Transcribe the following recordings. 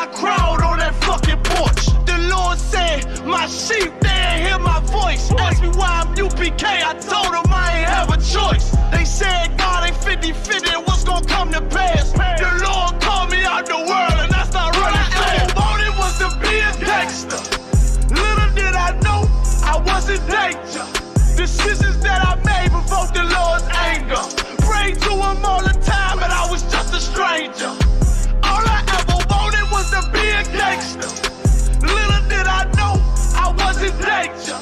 got crowd on that fucking porch. The Lord said, my sheep, they ain't hear my voice. Asked me why I'm UPK, I told them I ain't have a choice. They said God ain't 50-50 and what's gonna come to pass. The Lord called me out the world and I started running fast. All I wanted was to be a gangster. Little did I know I was in danger. Decisions that I made provoked the Lord's anger. Prayed to him all the time but I was just a stranger. All I ever wanted was to be a gangster. Little did I know I was in danger.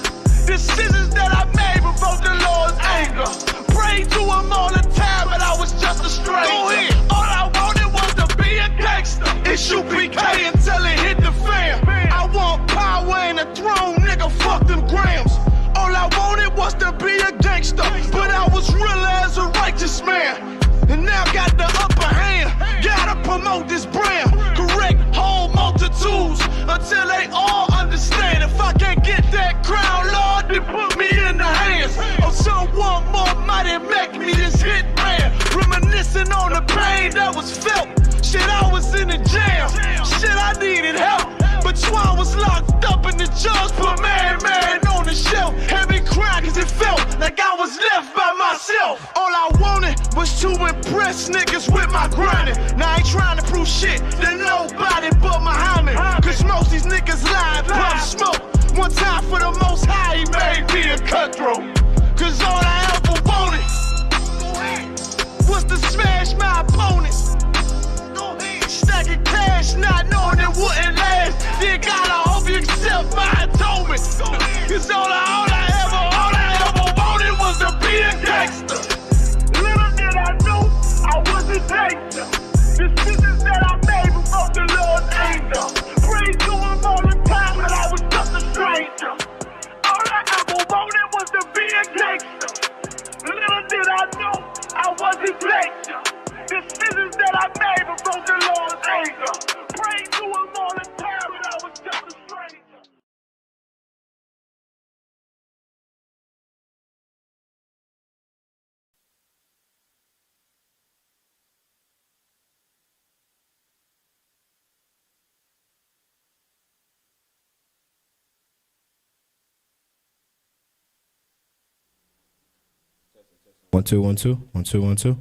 Decisions that I made provoked the Lord's anger. Prayed to him all the time but I was just a stranger. Go ahead. All I wanted was to be a gangster. Isupk until it hit the fan. I want power and a throne, nigga, fuck them grams. All I wanted was to be a gangster, but I was real as a righteous man. And now got the upper hand, gotta promote this brand. Correct whole multitudes until they all understand. If I can't get that crown, Lord, then put me in the hands of someone more mighty, make me this hit man. Reminiscing on the pain that was felt. Shit, I was in the jam. Shit, I needed help. But Swan was locked up and the judge put man on the shelf. Had me crying cause it felt like I was left by myself. All I wanted was to impress niggas with my grinding. Now I ain't trying to prove shit to nobody but Muhammad. Cause most these niggas lie and pump smoke. One time for the most high, he made me a cutthroat. Cause all I ever wanted was to smash my opponent. Stacking cash, not knowing it wouldn't last. Then God, I hope you accept my atonement. Cause all I ever wanted was to be a gangster. Little did I know I was a gangster. Decisions that I made before the Lord's anger. Prayed to him all the time, but I was just a stranger. All I ever wanted was to be a gangster. Little did I know I was a gangster. Decisions that I made before the Lord's anger. Prayed to him all the time, but I was just a stranger. One, two, 1, 2, 1, 2, 1, 2.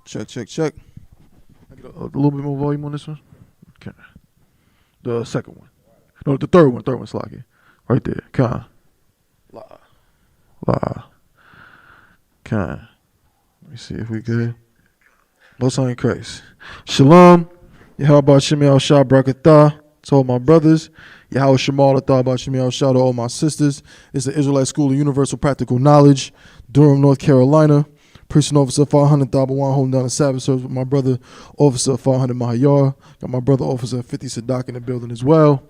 Check. I get a little bit more volume on this one. Okay. The second one. No, the third one, Slocky. Right there. Con. La. Con. Let me see if we good. Most High in Christ. Shalom. Yahweh Shem El Shah Brakatah to all my brothers. Yahweh Shemal Atah Shem El Shah to all my sisters. It's the Israelite School of Universal Practical Knowledge, Durham, North Carolina. Priest and Officer 500 Thabawan holding down the Sabbath service with my brother Officer 500 Mahayar. Got my brother Officer 50 Sadak in the building as well.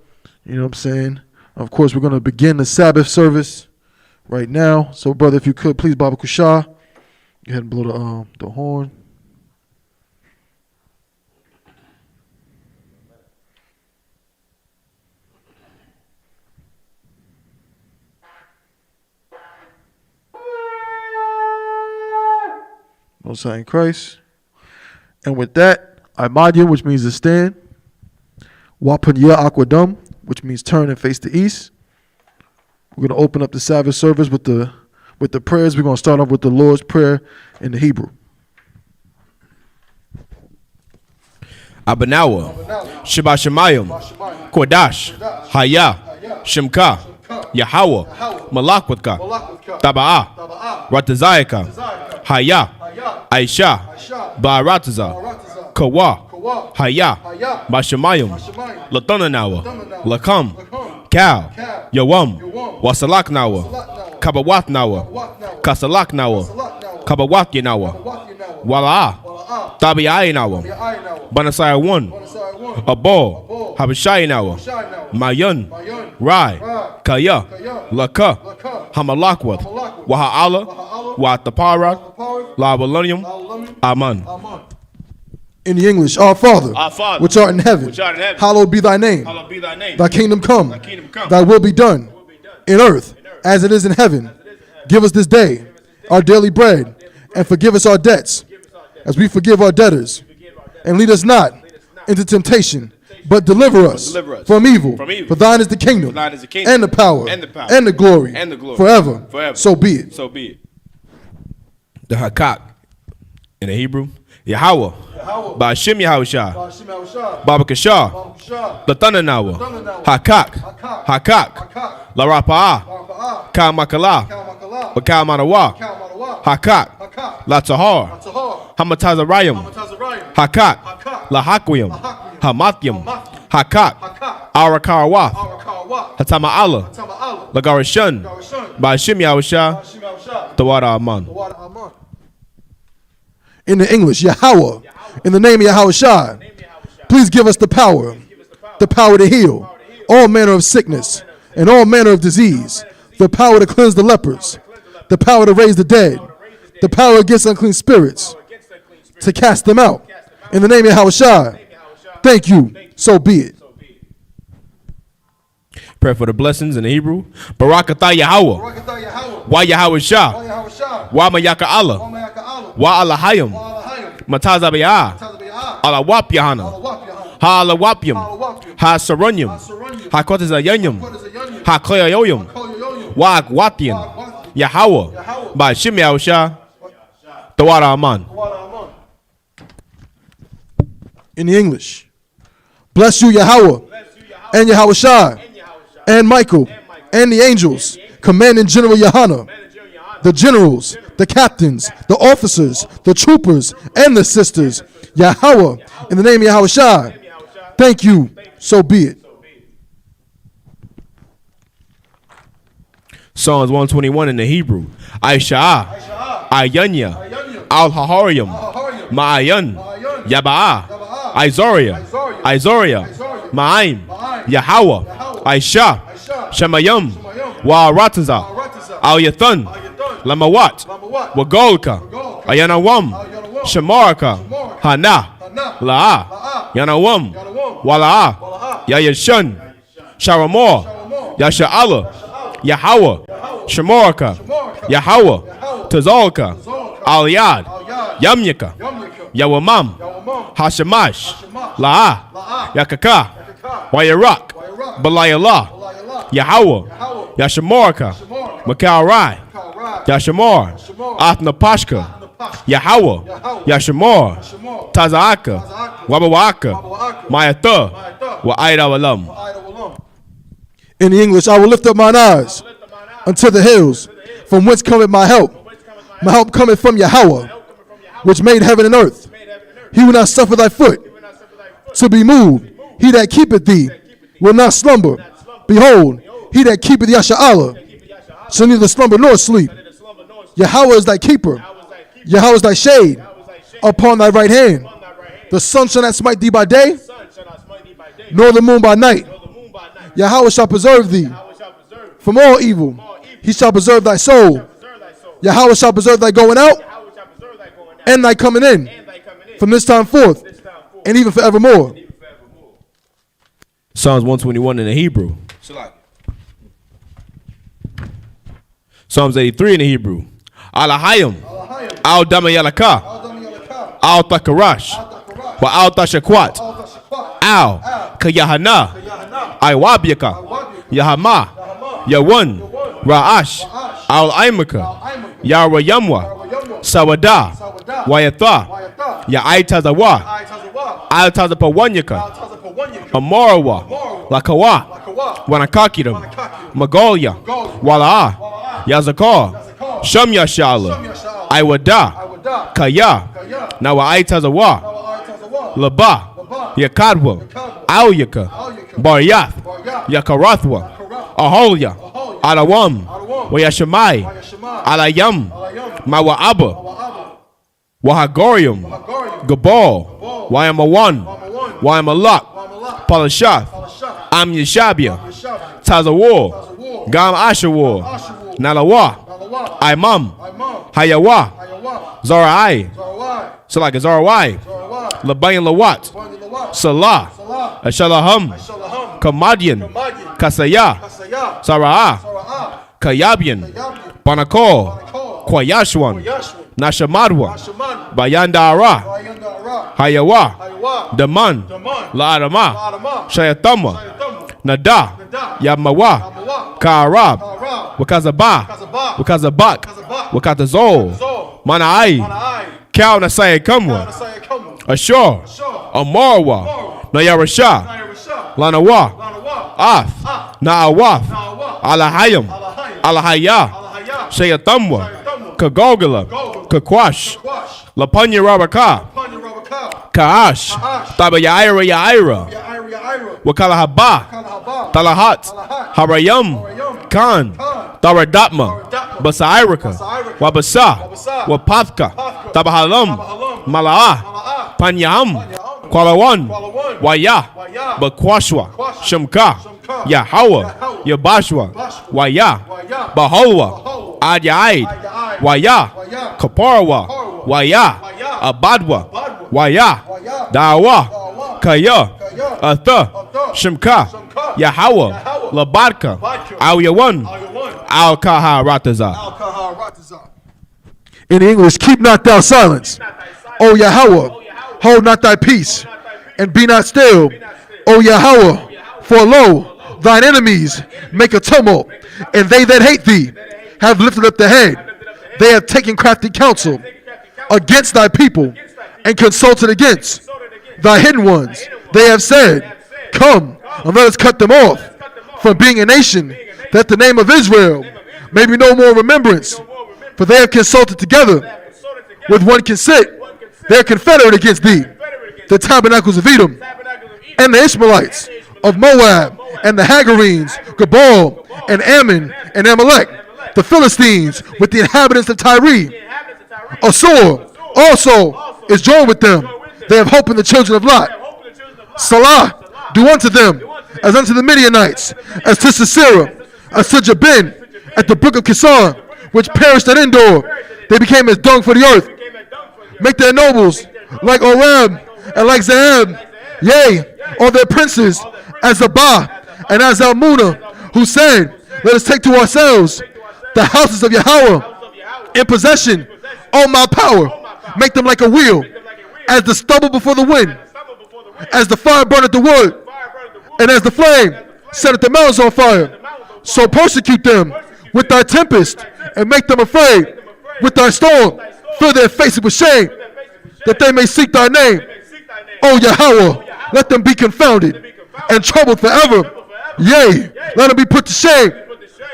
You know what I'm saying? Of course, we're going to begin the Sabbath service right now. So, brother, if you could, please, Baba Kushah, go ahead and blow the horn. Most High in Christ. And with that, Imadia, which means to stand. Wapanya Aquadum, which means turn and face the east. We're going to open up the Sabbath service with the prayers. We're going to start off with the Lord's Prayer in the Hebrew. Abanawa, Shabbat Shemayim, Kodash, Haya, Shemka, Yahweh, Malakwaka, Taba'a, Ratazayaka, Haya, Aisha, Ba'arataza, Kawa, Haya, Bashamayim, Latonanawa, Lakam, Kal, Yawam, Wasalaknawa, Kabawatnawa, Kasalaknawa, Kabawatyanawa, Wala'a, Tabi'aynawa, Banasai 1, Abol, Habashaynawa, Mayan, Rai, Kaya, Laka, Hamalakwat, Waha'ala, Wataparat, Labalunium, Aman. In the English, Our Father, which art in heaven, hallowed be thy name. Thy kingdom come, thy will be done, in earth as it is in heaven. Give us this day our daily bread, and forgive us our debts, as we forgive our debtors. And lead us not into temptation, but deliver us from evil. For thine is the kingdom, and the power, and the glory, forever. So be it. The Hakak in the Hebrew, Yahweh, Ba'ashim Yahushua, Baba Kashah, the Thundernawa, Hakak, La Rapa'ah, Ka Makala, Baka Manawa, Hakak, La Tahar, Hamatazarayim, Hakak, La Hakwim, Hamatyam, Hakak, Arakarawa, Hatama Allah, La Garishan, Ba'ashim Yahushua, Tawara Aman. In the English, Yahweh, in the name of Yahushua, please give us the power to heal all manner of sickness and all manner of disease, the power to cleanse the lepers, the power to raise the dead, the power against unclean spirits, to cast them out. In the name of Yahushua, thank you, so be it. Pray for the blessings in the Hebrew. Barakatah Yahweh. Wa Yahweh Shah. Wa Mayaka Allah. Wa Allahayim. Matazabiyah. Allah Wap Yahana. Ha Allah Wapyam. Ha Sarunyam. Ha Kotazayanyam. Ha Koyoyam. Wa Akwatian. Yahweh. By Shim Yahusha. Tawara Aman. In the English, bless you, Yahweh, and Yahushua, and Michael, and the angels, commanding General Yahana, the generals, the captains, the officers, the troopers, and the sisters. Yahweh, in the name of Yahushua, thank you, so be it. Psalms 121 in the Hebrew. Aisha'ah, Ayanya, Al-Hahariam, Ma'ayan, Yaba'ah, Izoria, Ma'aim, Yahweh, Aisha, Shemayim, Wa'arataza, Al-Yathan, Lamawat, Wagolka, Ayanawam, Shemaraka, Hana, La'ah, Yanawam, Wala'ah, Yayashan, Sharamor, Yasha'ala, Yahweh, Shemoraka, Yahweh, Tazolka, Aliyad, Yamyaka, Yawamam, Hashemash, La'ah, Yakaka, Wayarak, Balayallah, Yahweh, Yashemoraka, Makarai, Yashemor, Athnapashka, Yahweh, Yashemor, Tazaaka, Wabawaka, Mayatha, Wa'aida Walam. In the English, I will lift up mine eyes unto the hills, from whence cometh my help. My help cometh from Yahweh, which made heaven and earth. He will not suffer thy foot to be moved. He that keepeth thee will not slumber. Behold, he that keepeth Yasha'Allah shall neither slumber nor sleep. Yahweh is thy keeper. Yahweh is thy shade upon thy right hand. The sun shall not smite thee by day, nor the moon by night. Yahweh shall preserve thee from all evil. He shall preserve thy soul. Yahweh shall preserve thy going out and thy coming in from this time forth and even forevermore. Psalms 121 in the Hebrew. Psalms 83 in the Hebrew. Alahayim, Al Damayalaka, Al Takarash, Wa Al Tashakwat, Al Kayahana, Iwabyaka, Yahama, Yawan, Ra'ash, Al Aimaka, Yarawayamwa, Sawada, Wayatha, Ya'aitazawa, Al Tazapawanyaka, Amarawa, Lakawa, Wanakakiram, Magolia, Wala'a, Yazakar, Shamya Shala, Iwada, Kaya, Nawa'aitazawa, Laba, Yakadwa, Alyaka, Baryath, Yakarathwa, Aholia, Alawam, Wayashamai, Alayam, Mawa'aba, Wahagorium, Gabal, Wayamawan, Wayamalak, Palashath, Am Yeshabia, Tazawar, Gam Ashawar, Nalawa, Imam, Hayawa, Zarai, so like a Zarai, Labayan Lawat, Salah, Ashalaham, Kamadian, Kasaya, Sara'ah, Kayabian, Banakol, Kwayashwan, Nashamadwa, Bayandara, Hayawa, Daman, La'adama, Shayatama, Nada, Yamawa, Karab, Wakazaba, Wakazabak, Wakatazol, Manai, Kal Nasaya Kamwa, Ashur, Amarwa, Nayarasha, Lanawa, Ath, Naawath, Alahayam, Alahaya, Shayatamwa, Kagogala, Kakwash, Lapanya Rabaka, Kaash, Tabayaira Yaira, Wakalahaba, Talahat, Harayam, Khan, Taradatma, Basairaka, Wabasa, Wapathka, Tabahalam, Malaa, Panyam, Kwalawan, Waya, Bakwashwa, Shamka, Yahawa, Yabashwa, Waya, Baholwa, Adyaid, Waya, Kaparwa, Waya, Abadwa, Waya, Dawa, Kaya, Atha, Shimka, Yahawa, Labadka, Al-Yawan, Al-Kaha Rataza. In English, keep not thou silence, O Yahweh, hold not thy peace, and be not still, O Yahweh, for lo, thine enemies make a tumult, and they that hate thee have lifted up the head. They have taken crafty counsel against thy people, and consulted against thy hidden ones. They have said, come, and let us cut them off from being a nation, that the name of Israel may be no more remembrance. For they have consulted together with one consent. They are confederate against thee, the tabernacles of Edom, and the Ishmaelites of Moab, and the Hagarenes, Gabal, and Ammon, and Amalek, the Philistines with the inhabitants of Tyre. Assur also is joined with them. They have hope in the children of Lot. Salah, do unto them as unto the Midianites, as to Sisera, as to Jabin, at the brook of Kison, which perished at Endor. They became as dung for the earth. Make their nobles like Orab and like Zahab, yea, all their princes as Zabah and as Almunah, who said, let us take to ourselves the houses of Yahweh in possession. O my power, make them like a wheel, as the stubble before the wind, as the fire burneth the wood, and as the flame setteth the mountains on fire. So persecute them with thy tempest, and make them afraid with thy storm. Fill their faces with shame, that they may seek thy name. O Yahweh, let them be confounded and troubled forever. Yea, let them be put to shame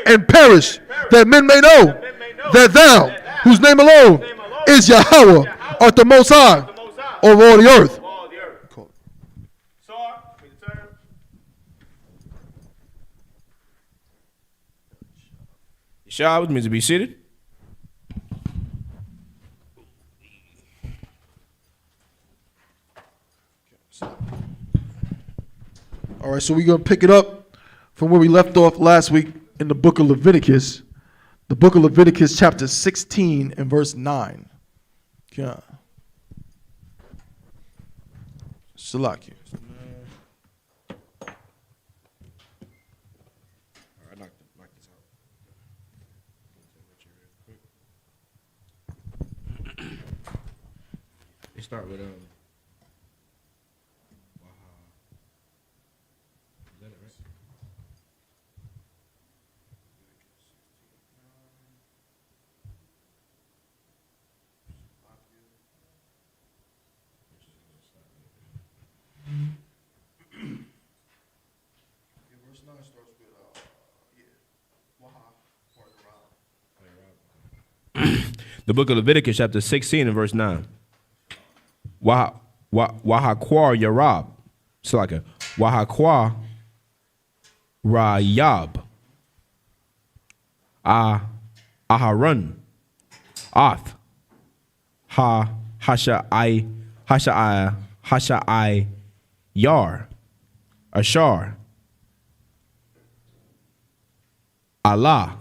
and perish, that men may know that thou, whose name alone is Yahweh, art the Most High over all the earth. Shah, which means to be seated. All right, so we're going to pick it up from where we left off last week in the book of Leviticus. The book of Leviticus, chapter 16 and verse 9. Yeah. Salaki. They start with Is that it, right? Verse 9 starts with The book of Leviticus, chapter 16 and verse 9. Wahakwar Yarab. It's like a Wahakwar Rayab. Aharon. Ath. Hashai Yar. Ashar. Allah.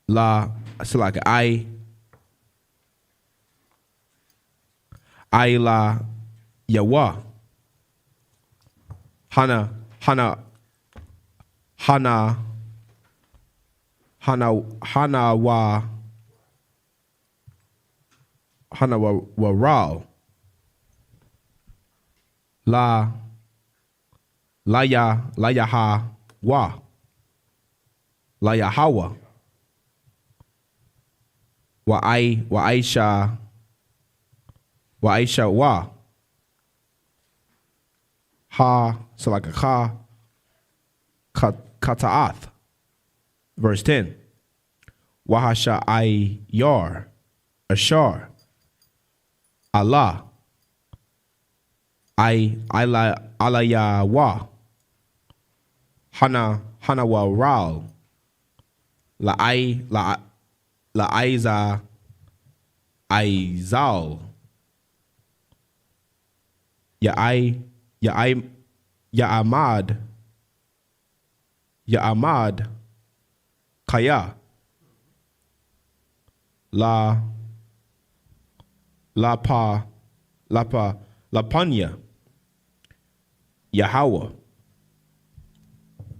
La, it's like Aila Yawa. Hana Hana Hana Hana wa Rao. La Yaha Wa. La Yahawa. Wa Aisha Wa. Ha, so like a Kata'ath. Verse 10. Wahasha Yar. Ashar. Allah. Alaya Wa. Hana wa Ral. La Aiza Aizal. Ya Ahmad Kaya. La Panya. Yahweh.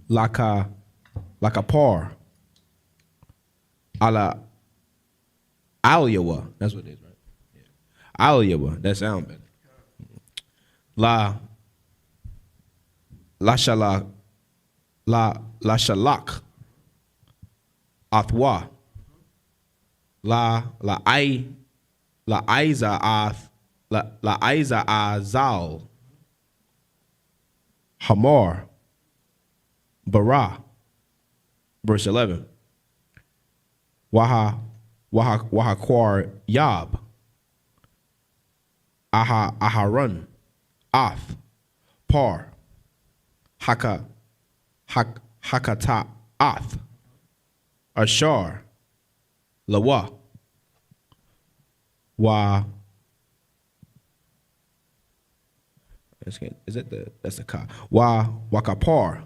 Laka Par. Ala Aliyawa. That's what it is, right? Yeah. Aliyawa. That sound better. Shalak. Athwa. Aiza Azal. Hamar. Bara. Verse 11. Waha Kwar Yab. Aharon. Ath. Par. Hakata Ath. Ashar. Lawa. Wa. Is it that's the ka? Wakapar.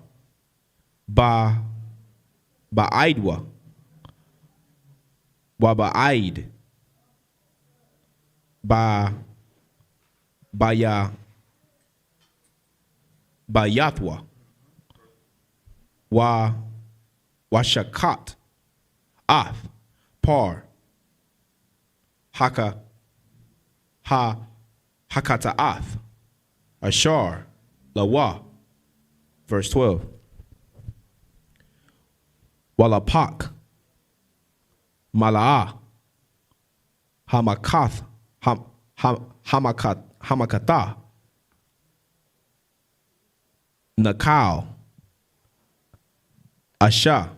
Ba'aidwa. Ba'aid. Bayathwa. Washakat. Ath. Par. Hakata Ath. Ashar. Lawa. Verse 12. Walapak. Mala'ah. Hamakath. Hamakatha. Nakal. Asha.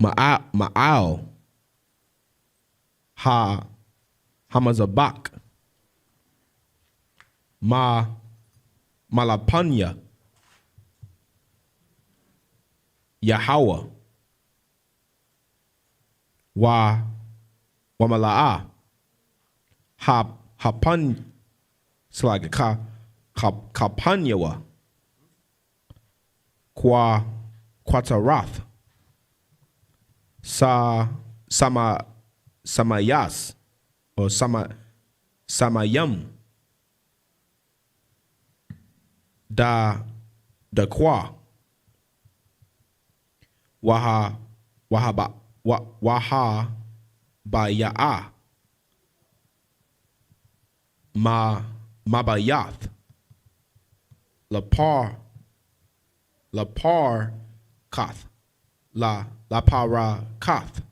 Ma'al. Hamazabak. Malapanya. Yahweh. Wamala'ah. Hapan. It's like Kapanyawa. Quatarath. Samayas. Or Samayam. Da Kwa. Waha Baya'a. Mabayath. Lapar Kath. Lapara Kath.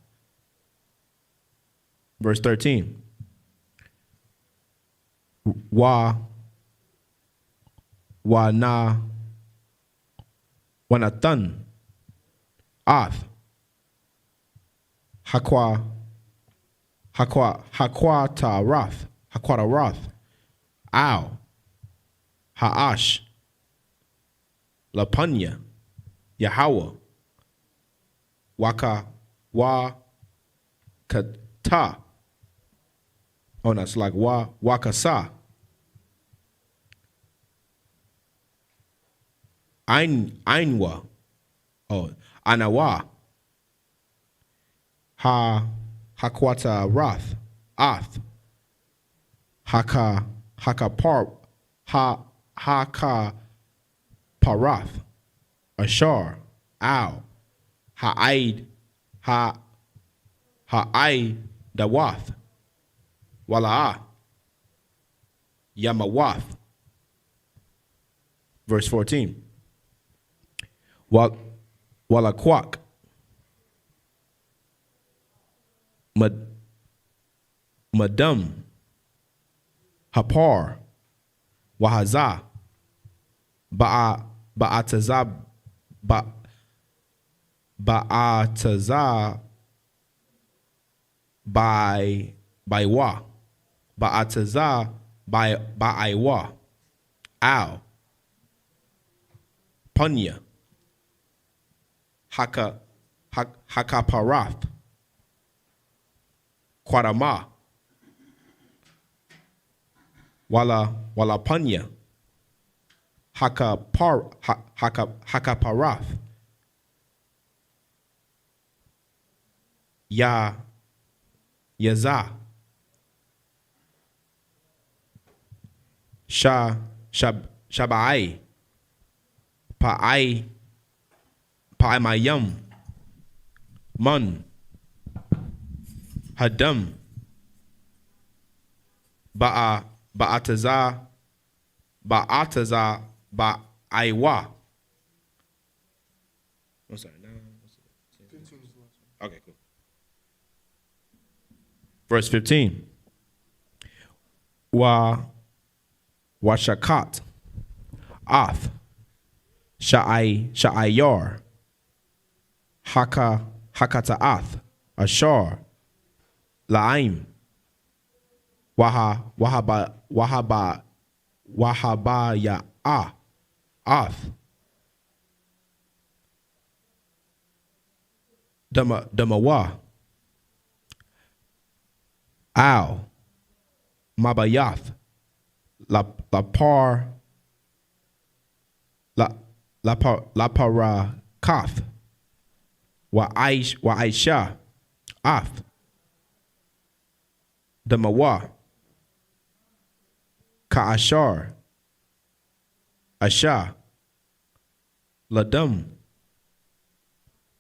Verse 13. Wanathan. Ath. Hakwatarath. Ow. Ha'ash. Lapanya. Yahweh. Kata. Oh, that's like Wakasa. Ainwa. Oh, Anawa. Hakwata Rath. Ath. Haka Parath. Ashar. Al. Ha'aid. Ha'ai Dawath. Wala'ah. Yamawath. Verse 14. Walaquak. Madam. Hapar. Wahaza. Ba'ataza. Ba'ataza. By wa. Ba'ataza. By wa. Al. Punya. Hakaparath. Quadama. Wala Punya. Hakaparath. Yaza. Shabai. Pa'amayam. Mun. Hadam. Ba'ataza. Ba'aiwa. I'm sorry. No. Okay, cool. Verse 15. Washakat. Ath. Sha'ayar. Hakata'ath. Ashar. La'im. Wahabaya. Ath. Damawa. Al. Mabayath. Lapar. Laparakath. Wa'aisha. Ath. Damawa. Ka'ashar. Asha. Ladam.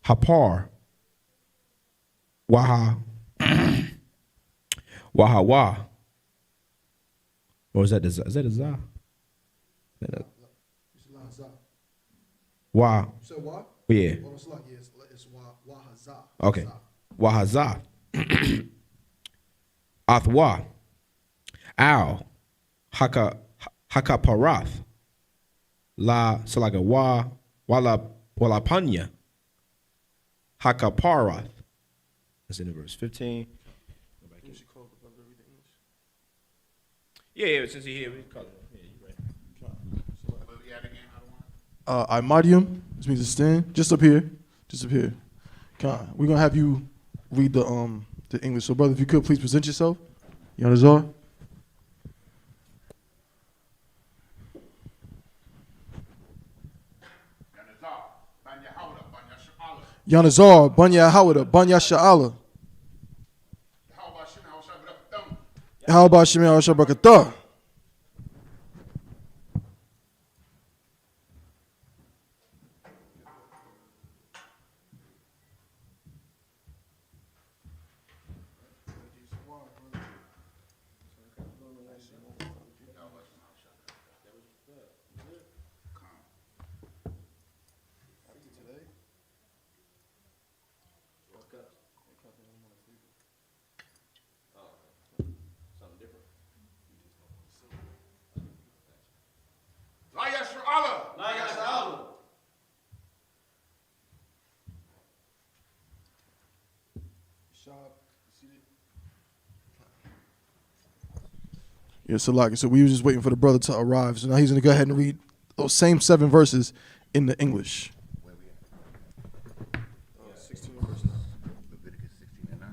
Hapar. Wahawa. Or is that the za? Is that a za? Wa. You said wa? Yeah. Well, it's like, yes, it's wahaza. Okay. Wahaza. Athwa. Al. Hakaparath. So like a walapanya. Hakaparath. That's in verse 15. Yeah, since he's here, we call it. Yeah, you're right. Imodium, which means to stand, just up here. We're gonna have you read the English. So, brother, if you could please present yourself. Yanazar. Yanazar, Banya Hawada, Banya Sha'ala. How about Shemi Al-Shabrakatah? Yeah, so we were just waiting for the brother to arrive. So now he's going to go ahead and read those same 7 verses in the English. Where we at? 16 verses. Leviticus 16 and 9.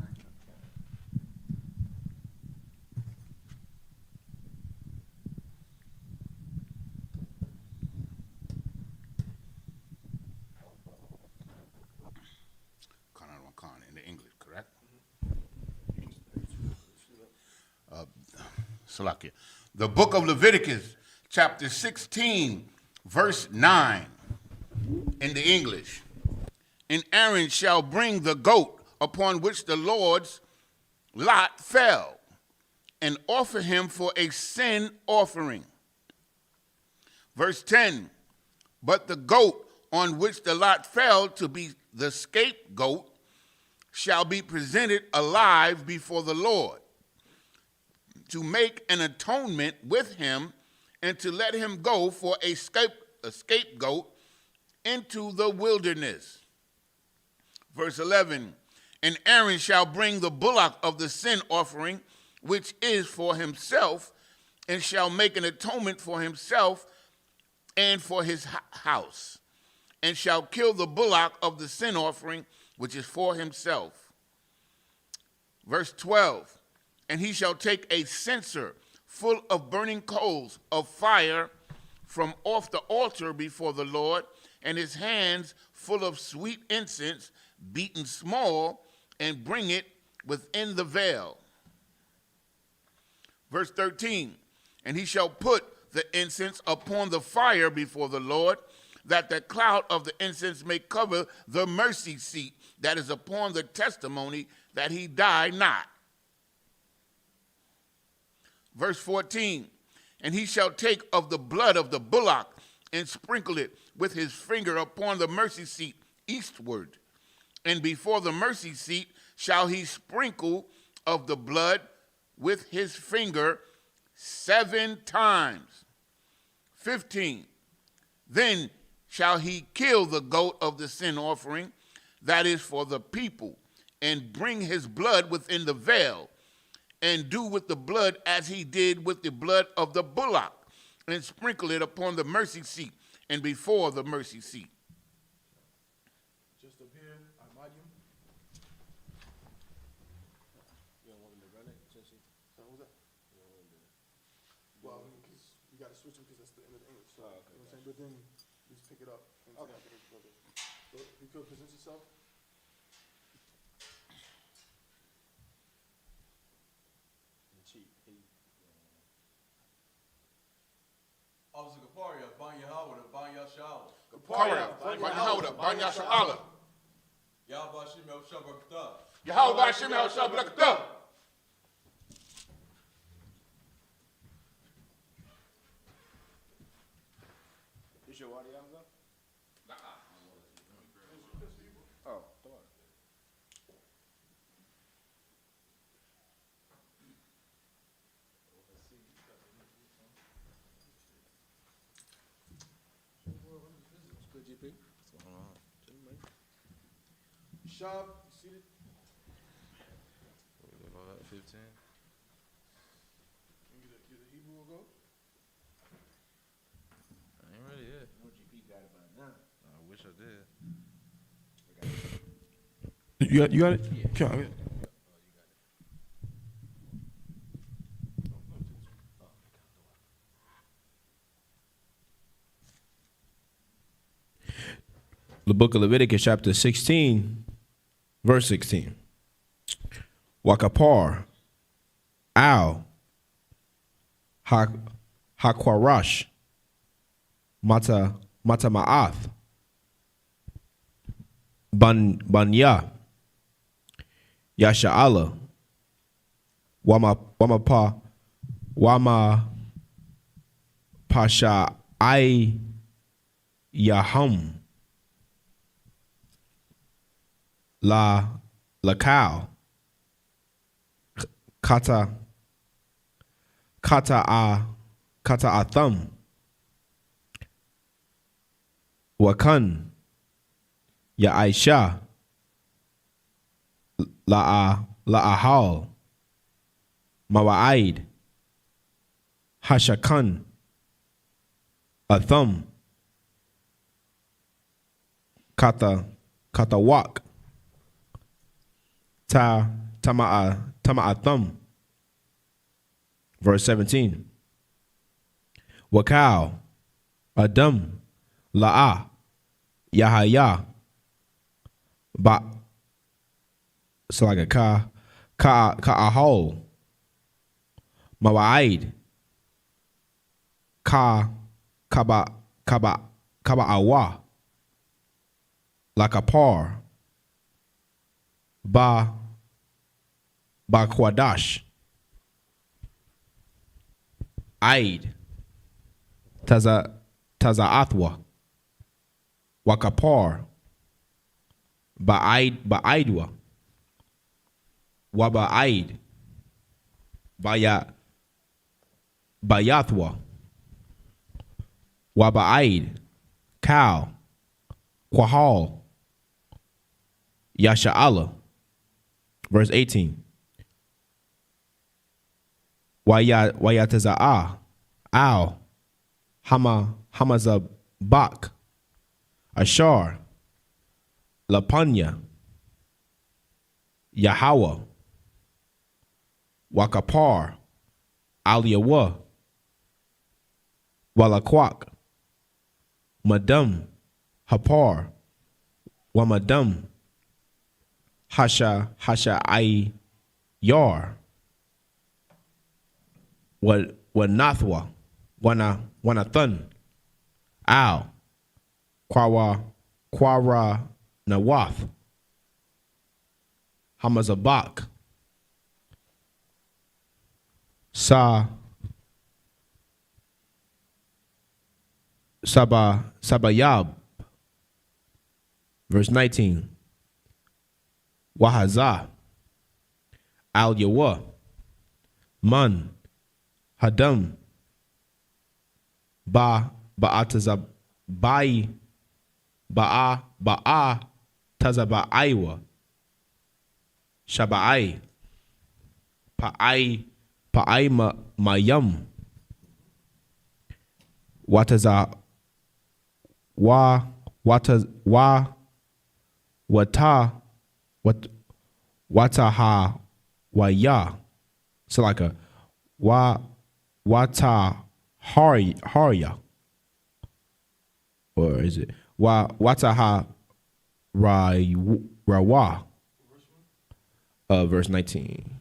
Khan in the English, correct? Salakia. The book of Leviticus, chapter 16, verse 9, in the English. And Aaron shall bring the goat upon which the Lord's lot fell, and offer him for a sin offering. Verse 10, but the goat on which the lot fell to be the scapegoat shall be presented alive before the Lord, to make an atonement with him, and to let him go for a scapegoat into the wilderness. Verse 11, and Aaron shall bring the bullock of the sin offering, which is for himself, and shall make an atonement for himself and for his house, and shall kill the bullock of the sin offering, which is for himself. Verse 12, and he shall take a censer full of burning coals of fire from off the altar before the Lord, and his hands full of sweet incense, beaten small, and bring it within the veil. Verse 13, and he shall put the incense upon the fire before the Lord, that the cloud of the incense may cover the mercy seat that is upon the testimony, that he die not. Verse 14, and he shall take of the blood of the bullock and sprinkle it with his finger upon the mercy seat eastward. And before the mercy seat shall he sprinkle of the blood with his finger 7 times. 15, then shall he kill the goat of the sin offering, that is for the people, and bring his blood within the veil, and do with the blood as he did with the blood of the bullock, and sprinkle it upon the mercy seat and before the mercy seat. Just up here, Imadium. You don't want me to run it? Since you, So what was that? you don't want me to. Well, because we got to switch them because that's the end of the English. So, Oh, okay, you know what I'm saying? But then we just pick it up. Okay. So you could present yourself. And cheap. Officer Kaparia, Banya Howard, Banya Shawar. Banya Sha'ala. Yahba Shimel Shabakta. Yahweh Shemel Shabrakta. Is your water, Yamza? Oh, come on. Good GP. What's going on? Shab, you seated? 15. You get a Hebrew will go. I ain't ready yet. No GP got it by now. I wish I did. You got it? Yeah. Okay. The book of Leviticus, chapter 16, verse 16. Wakapar, Al, Hakwarash, Mata Ma'ath, Banya, Yasha'ala, Wama Pasha I Yaham, Lakau, Kata Atham, Wakan, Ya Aisha, La'ahal, Mawa'id, Hashakan, Atham, Katawak, Tama'atham. Verse 17. Wakau, Adam, La'a, Yahaya, Ba, so like a Ka'ahol, Mawaid. Kaba awa. Lakapar. Ba Kwadash. Aid. Taza Wakapar. Ba'aidwa. Waba'aid. Bayathwa. Waba'aid. Cow. Quahal. Yasha'Allah. Verse 18. Wayataza'a. Al. Hamazabak. Ashar. Lapanya. Yahweh. Wakapar. Aliyawa. Walakwak. Madam. Hapar. Wamadam. Hasha ay yar. Wanathwa. Wanathan. Al. Quara Nawath. Hamazabak. Sabayab. Verse 19. Wahaza. Al Yawa. Man. Hadam. Ba'atazab. Ba'a tazaba'aiwa. Shaba'ai. Pa'ai mayam. Wataza wataha waya. So like a wata harya. Or is it wataha rawa? Verse 19. I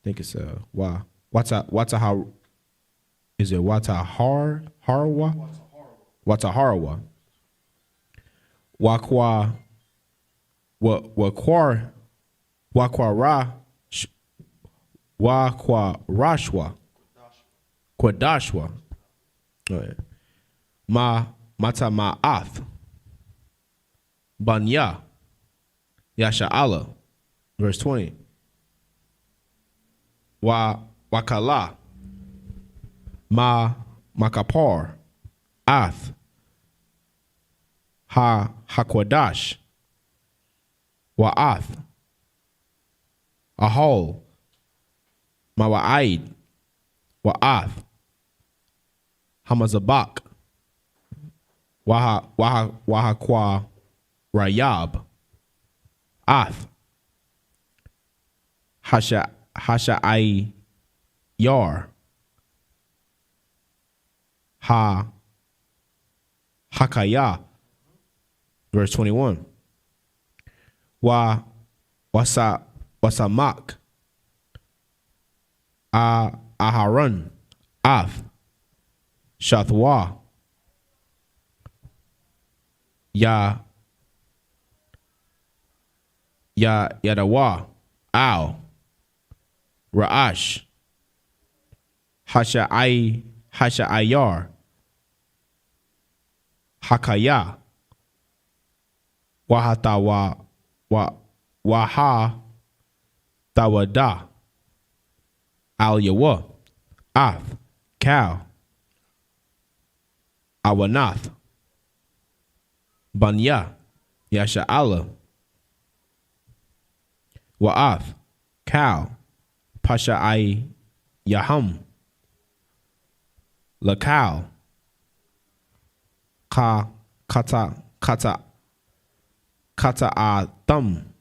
think it's wataha. Is it harwa? Harwa. Wakwa rashwa. Kwadashwa. Oh, yeah. Mata ma'ath. Banya. Yasha'Allah. Verse 20. Wakala. Makapar. Ath. Hakwadash. Wa'ath. Ahol. Mawa'aid. Wa'ath. Hamazabak. Wahakwa Rayab. Ath. Hasha'ai Yar. Hakaya. Verse 21. Wasamak. Aharon. Ath. Shathwa. Yadawa. Al. Ra'ash. Hasha'ayar. Hakaya. Waha Tawada. Al Yawa. Ath. Cow. Awanath. Banya. Yasha'Allah. Wa'ath. Cow. Pasha'ai Yaham. Lakal. Kata Atham.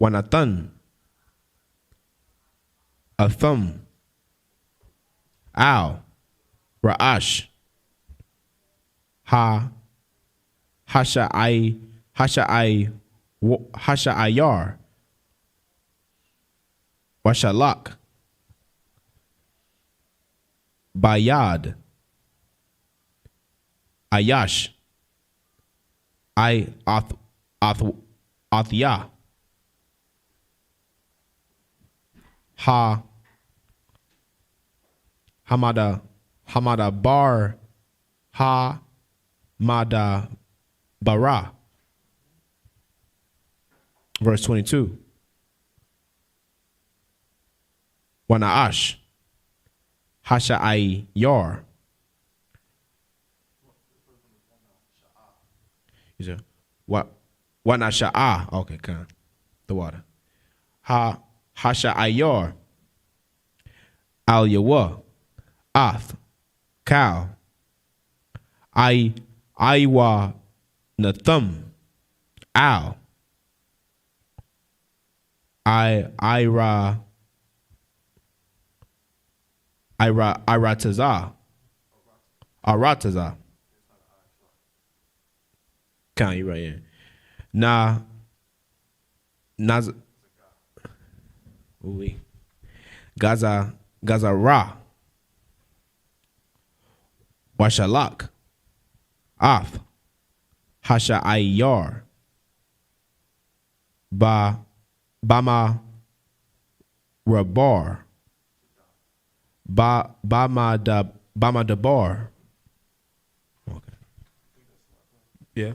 Wanathan. Atham. Al. Ra'ash. Hasha'ayar. Washalak. Bayad. Ayash. Athya. Hamada Bar. Mada Bara. Verse 22. Wanaash. Hasha'ai Yar. He said, what? Wanasha'ah. Okay, come on. The water. Hasha'ai Yar. Al Yawa. Ath. Cow. Iwa Nathum. Al. Aratazah. Count you right here. Gaza Ra. Washalak. Ath. Hasha Ayyar. Bama Rabar. Bama Dabar. Okay. Yeah.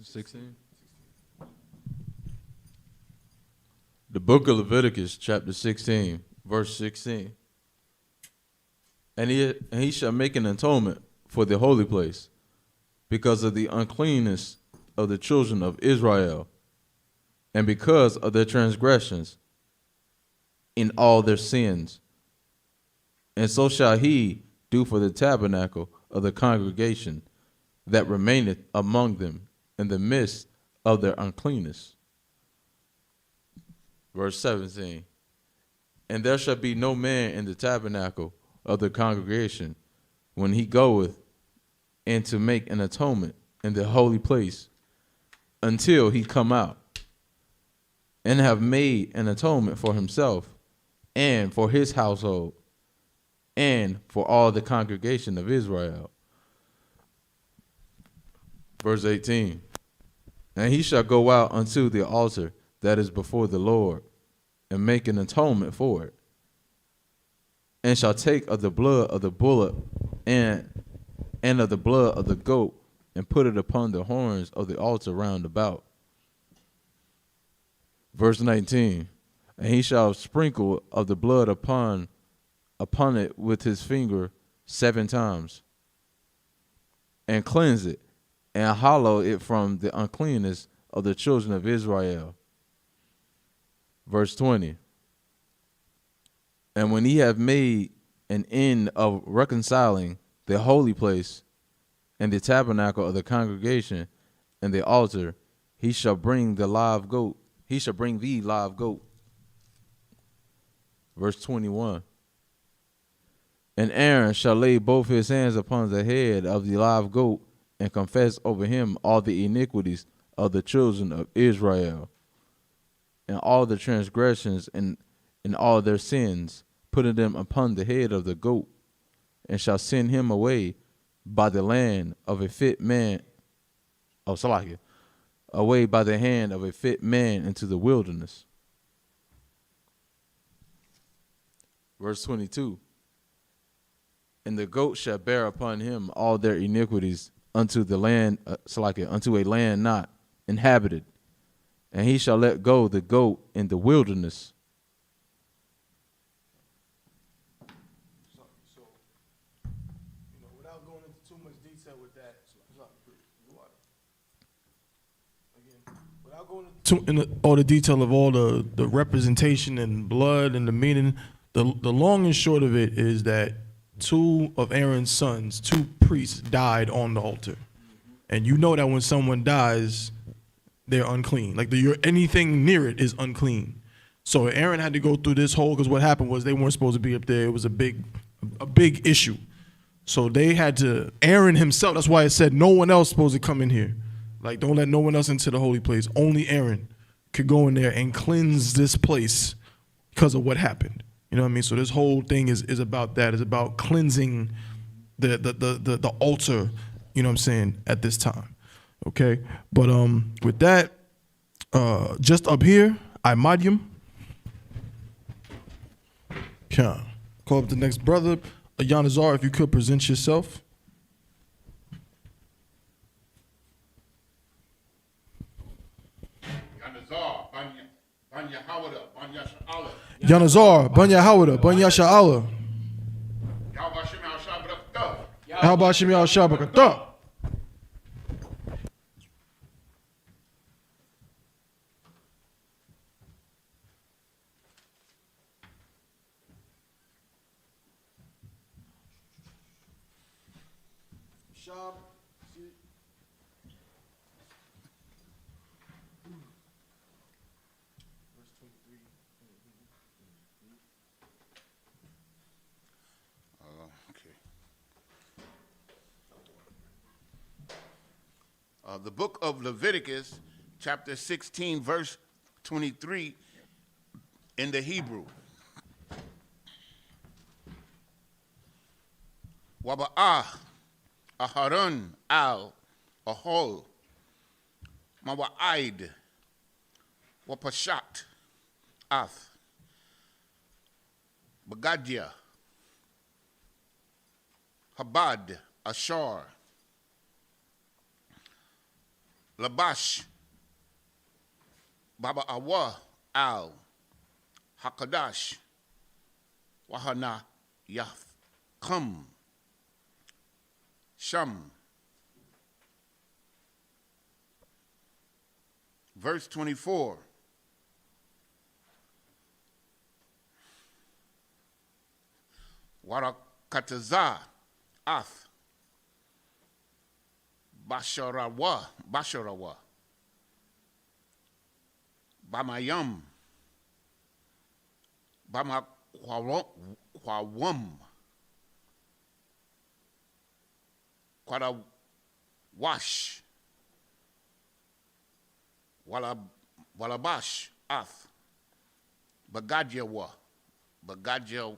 16. The book of Leviticus, chapter 16, verse 16. And he shall make an atonement for the holy place because of the uncleanness of the children of Israel and because of their transgressions in all their sins. And so shall he do for the tabernacle of the congregation that remaineth among them in the midst of their uncleanness. Verse 17. And there shall be no man in the tabernacle of the congregation when he goeth in to make an atonement in the holy place until he come out and have made an atonement for himself and for his household and for all the congregation of Israel. Verse 18. And he shall go out unto the altar that is before the Lord and make an atonement for it, and shall take of the blood of the bullock and of the blood of the goat and put it upon the horns of the altar round about. Verse 19. And he shall sprinkle of the blood upon it with his finger 7 times, and cleanse it, and hallow it from the uncleanness of the children of Israel. Verse 20. And when he have made an end of reconciling the holy place and the tabernacle of the congregation and the altar, he shall bring the live goat. He shall bring the live goat. Verse 21. And Aaron shall lay both his hands upon the head of the live goat and confess over him all the iniquities of the children of Israel and all the transgressions and all their sins, putting them upon the head of the goat, and shall send him away by the land of a fit man. Oh, Salakia. Away by the hand of a fit man into the wilderness. Verse 22. And the goat shall bear upon him all their iniquities unto the land, unto a land not inhabited, and he shall let go the goat in the wilderness. So, without going into too much detail with that, without going into all the detail of all the representation and blood and the meaning, the long and short of it is that 2 of Aaron's sons, 2 priests, died on the altar. And you know that when someone dies, they're unclean. Like anything near it is unclean. So Aaron had to go through this whole, because what happened was they weren't supposed to be up there. It was a big issue. So they had to, Aaron himself, that's why it said no one else supposed to come in here. Like, don't let no one else into the holy place. Only Aaron could go in there and cleanse this place because of what happened. You know what I mean? So this whole thing is about that. It's about cleansing the altar, you know what I'm saying, at this time. Okay? But with that, just up here, Imadium. Yeah. Call up the next brother. Yanazar, if you could present yourself. Yanazar, Banya Hawada, Banya Sha'ala. How about Shimi al Shabakata? The book of Leviticus, chapter 16, verse 23 in the Hebrew. Waba'ah, Aharon, Al, Ahol, Mawa'id, Wapashat, Ath, Bagadia, Habad, Ashar, Labash, Baba Awa, Al, Hakadash, Wahana, Yath, Kum, Sham. Verse 24. Warakataza, Ath, Basharawa, Bamayam, Bamakwawam, Kwadawash, Walabash, Ath, Bagadjawa, Bagadjawa,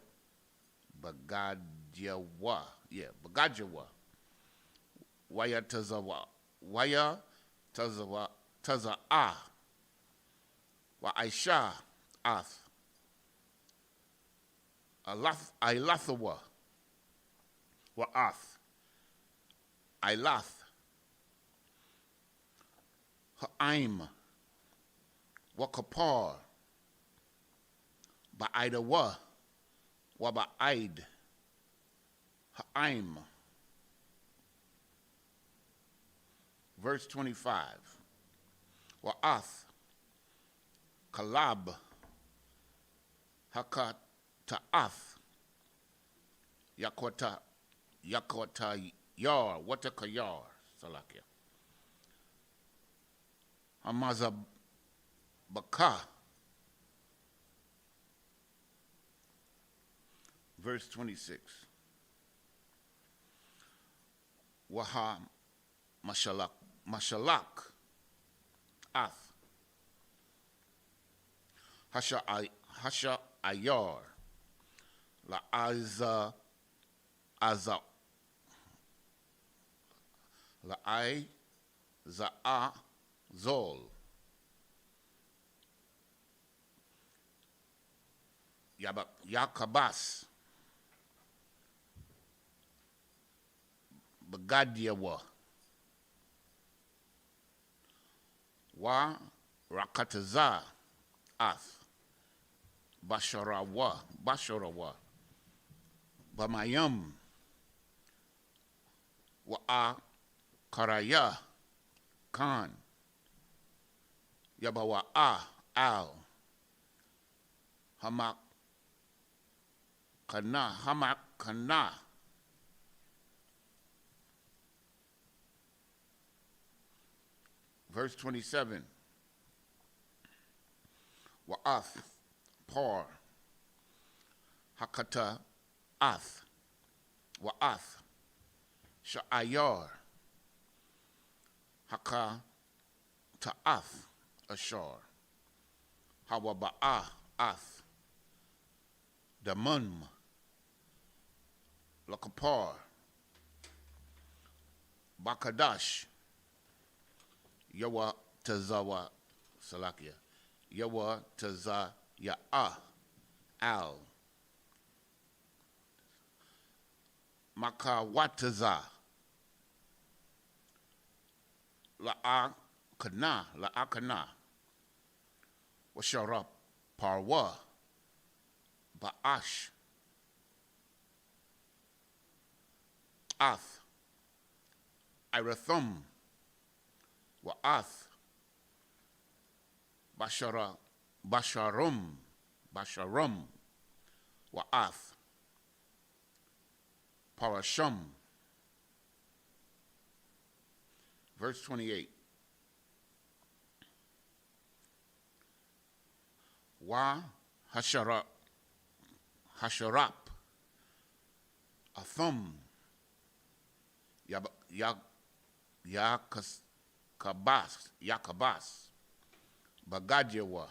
Waya Taza'a, Wa Aisha, Ath, Ilathawa, Wa Ath, Ilath, Ha'im, Wa Kapar, Ba'aidawa, Wa Ba'aid, Ha'im. Verse 25. Wa'ath, Kalab, Hakata'ath, Yakwata Yar, Watakayar, Salakia. Hamaza Baka. Verse 26. Waha Mashalak, Ath, Hasha Ayar, La Aza, La Za'a Zol, Yakabas, Bagadiawa, Wa Rakataza, Ath, Basharawa, Bamayam, Wa'a Karaya, Khan, Yabawa'a, Al, Hamak Kana, Verse 27. Wa'ath, Par, Hakata, Ath, Wa'ath, Sha'ayar, Haka, Ta'ath, Ashar. Hawaba'a Ath, Damun, Lakapar, Bakadash, Yawa Tazawa Salakia, Yawa Tazaya'a Al, Makawataza, La'akana, Washarap Parwa, Ba'ash, Ath, Irathum, Wa'ath, Basharum, Wa'ath, Parashum. Verse 28. Wa Hasharap, Athum, Yakabas, Bagadyawa,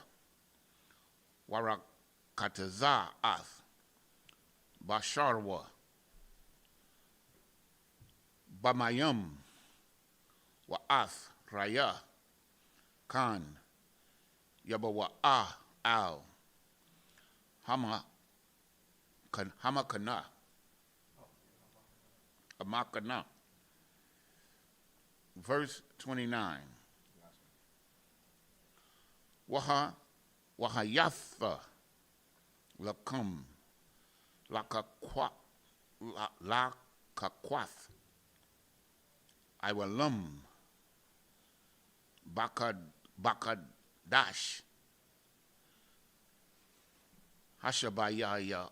Warakataza Ath, Basharwa, Bamayum, Wa'ath, Raya, Khan, Yabawa'a, Al, Hamakana, Amakana. Verse 29. Wahayatha lakum lakakwath Iwalum Bakadash Hashabaya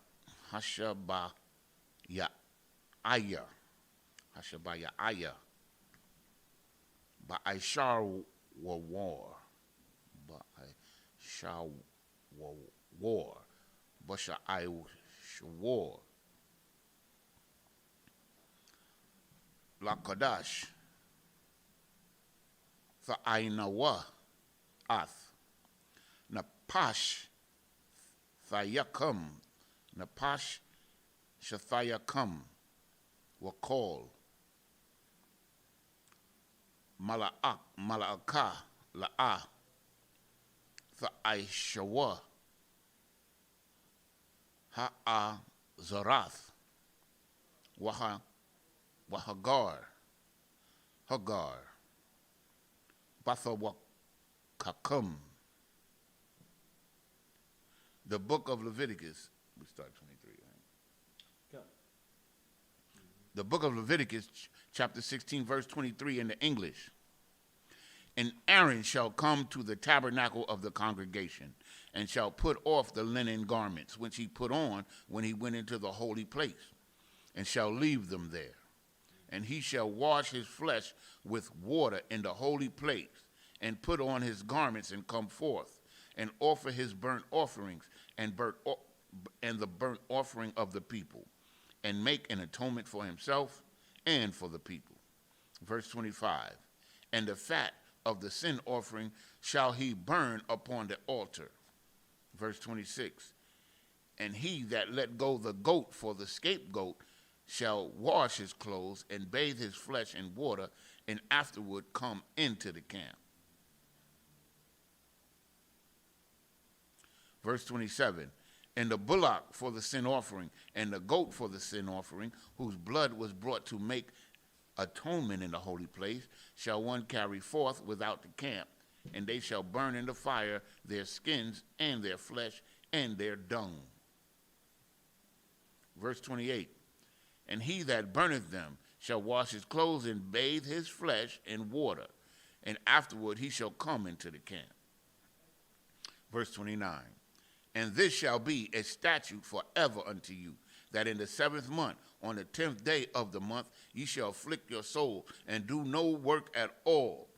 Aya Ba'ishar war Basha I war Lakadash Tha'ainawa Ath Napash Thayakam Napash Shathayakam Wakol Mala'aka La'a Tha'aishawa Ha'a Zarath Wahagar Bathawakakum. The book of Leviticus, we start 23, right? The book of Leviticus, chapter 16, verse 23 in the English. And Aaron shall come to the tabernacle of the congregation, and shall put off the linen garments, which he put on when he went into the holy place, and shall leave them there. And he shall wash his flesh with water in the holy place, and put on his garments and come forth, and offer his burnt offerings and the burnt offering of the people, and make an atonement for himself and for the people. Verse 25, and the fat of the sin offering shall he burn upon the altar. Verse 26, and he that let go the goat for the scapegoat shall wash his clothes and bathe his flesh in water, and afterward come into the camp. Verse 27, and the bullock for the sin offering, and the goat for the sin offering, whose blood was brought to make atonement in the holy place, shall one carry forth without the camp, and they shall burn in the fire their skins and their flesh and their dung. Verse 28, and he that burneth them shall wash his clothes and bathe his flesh in water, and afterward he shall come into the camp. Verse 29, and this shall be a statute forever unto you, that in the 7th month, on the 10th day of the month, ye shall afflict your soul, and do no work at all,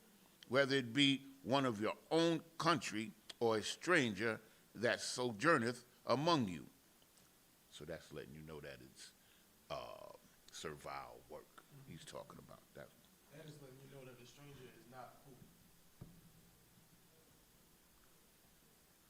whether it be one of your own country or a stranger that sojourneth among you. So that's letting you know that it's servile work he's talking about. That is letting you know that the stranger is not who?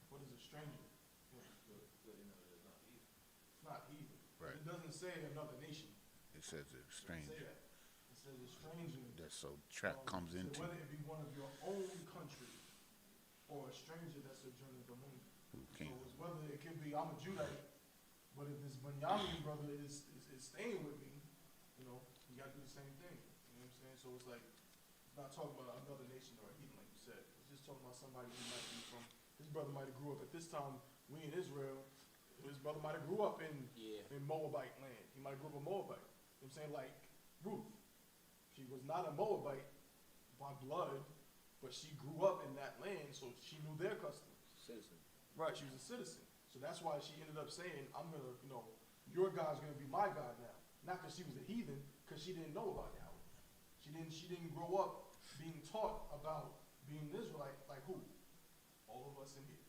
What is a stranger. It's not evil. Right. It doesn't say another nation. It says a It doesn't stranger. say that. It says a stranger. That so trap comes So into. whether it be one of your own country or a stranger that sojourneth among you. So Okay. it's whether it could be, I'm a Judite, but if this Bunyamin brother is staying with me, you know, you gotta do the same thing. You know what I'm saying? So it's like, it's not talking about another nation or a heathen like you said. It's just talking about somebody who might be from, his brother might have grew up at this time, we in Israel, his brother might have grew up in Moabite land. He might have grew up a Moabite. You know what I'm saying? Like Ruth. She was not a Moabite by blood, but she grew up in that land, so she knew their customs. Citizen. Right, she was a citizen. So that's why she ended up saying, I'm going to, you know, your God's going to be my God now. Not because she was a heathen, because she didn't know about Yahweh. She didn't grow up being taught about being an Israelite like who? All of us in here.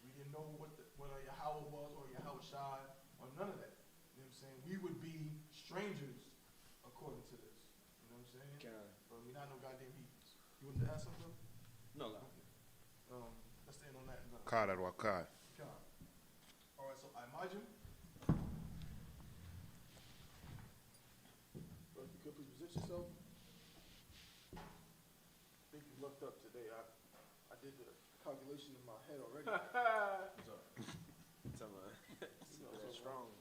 We didn't know what a Yahweh was or Yahweh Shai or none of that. You know what I'm saying? We would be strangers according to this. You know what I'm saying? But we're not no goddamn heathens. You want to add something? No. Let's stand on that. Kad al wakad. All right, so I imagine. But if you could please position yourself. I think you lucked up today. I did the calculation in my head already. That's strong.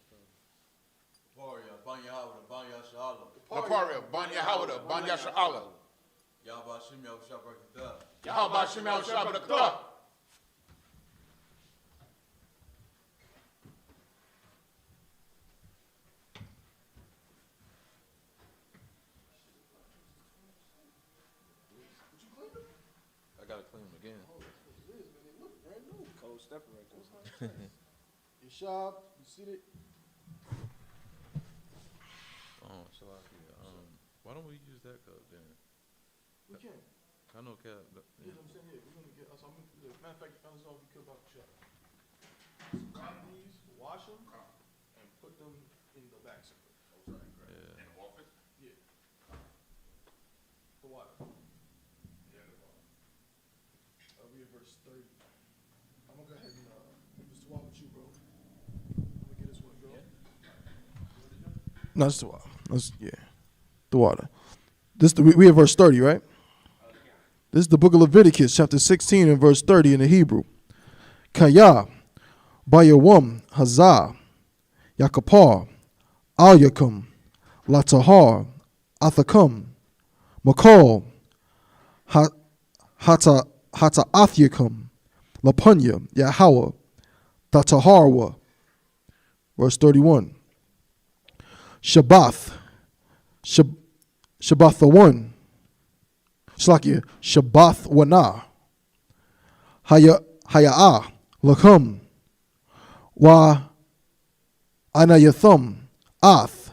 Paria, Banya Banya Shalom. Aparia, Banya Hawada, Banya Sha'ala. Yahba Shim Yahushua Barakatah. Yahweh Shem Yahushua Barakatah. I gotta clean them again. Cold stepper right there. You're sharp, you seated. Oh, Shalakia. Why don't we use that cup then? We can. I know Cap. You know what I'm saying? Yeah, we're going to get us. Matter of fact, fellas, all we could about the shop. Grab these, wash them, and put them in the back circle. Yeah. In the office? Yeah. The water. We at verse 30. I'm going to go ahead and Mr. Swap with you, bro. I'm going to get this one, bro. No, it's the water. The water. We at verse 30, right? This is the book of Leviticus, chapter 16 and verse 30 in the Hebrew. Kaya, Bayawam, Hazah, Yakapar, Al Yakum, Latahar, Athakam, Makal, Hata Athyakum, Lapunya, Yahweh, Tataharwa. Verse 31. Shabbath, Shabbath the one. Slakia, Shabbath wana. Haya'ah, Lakum, Wa Anayathum, Ath,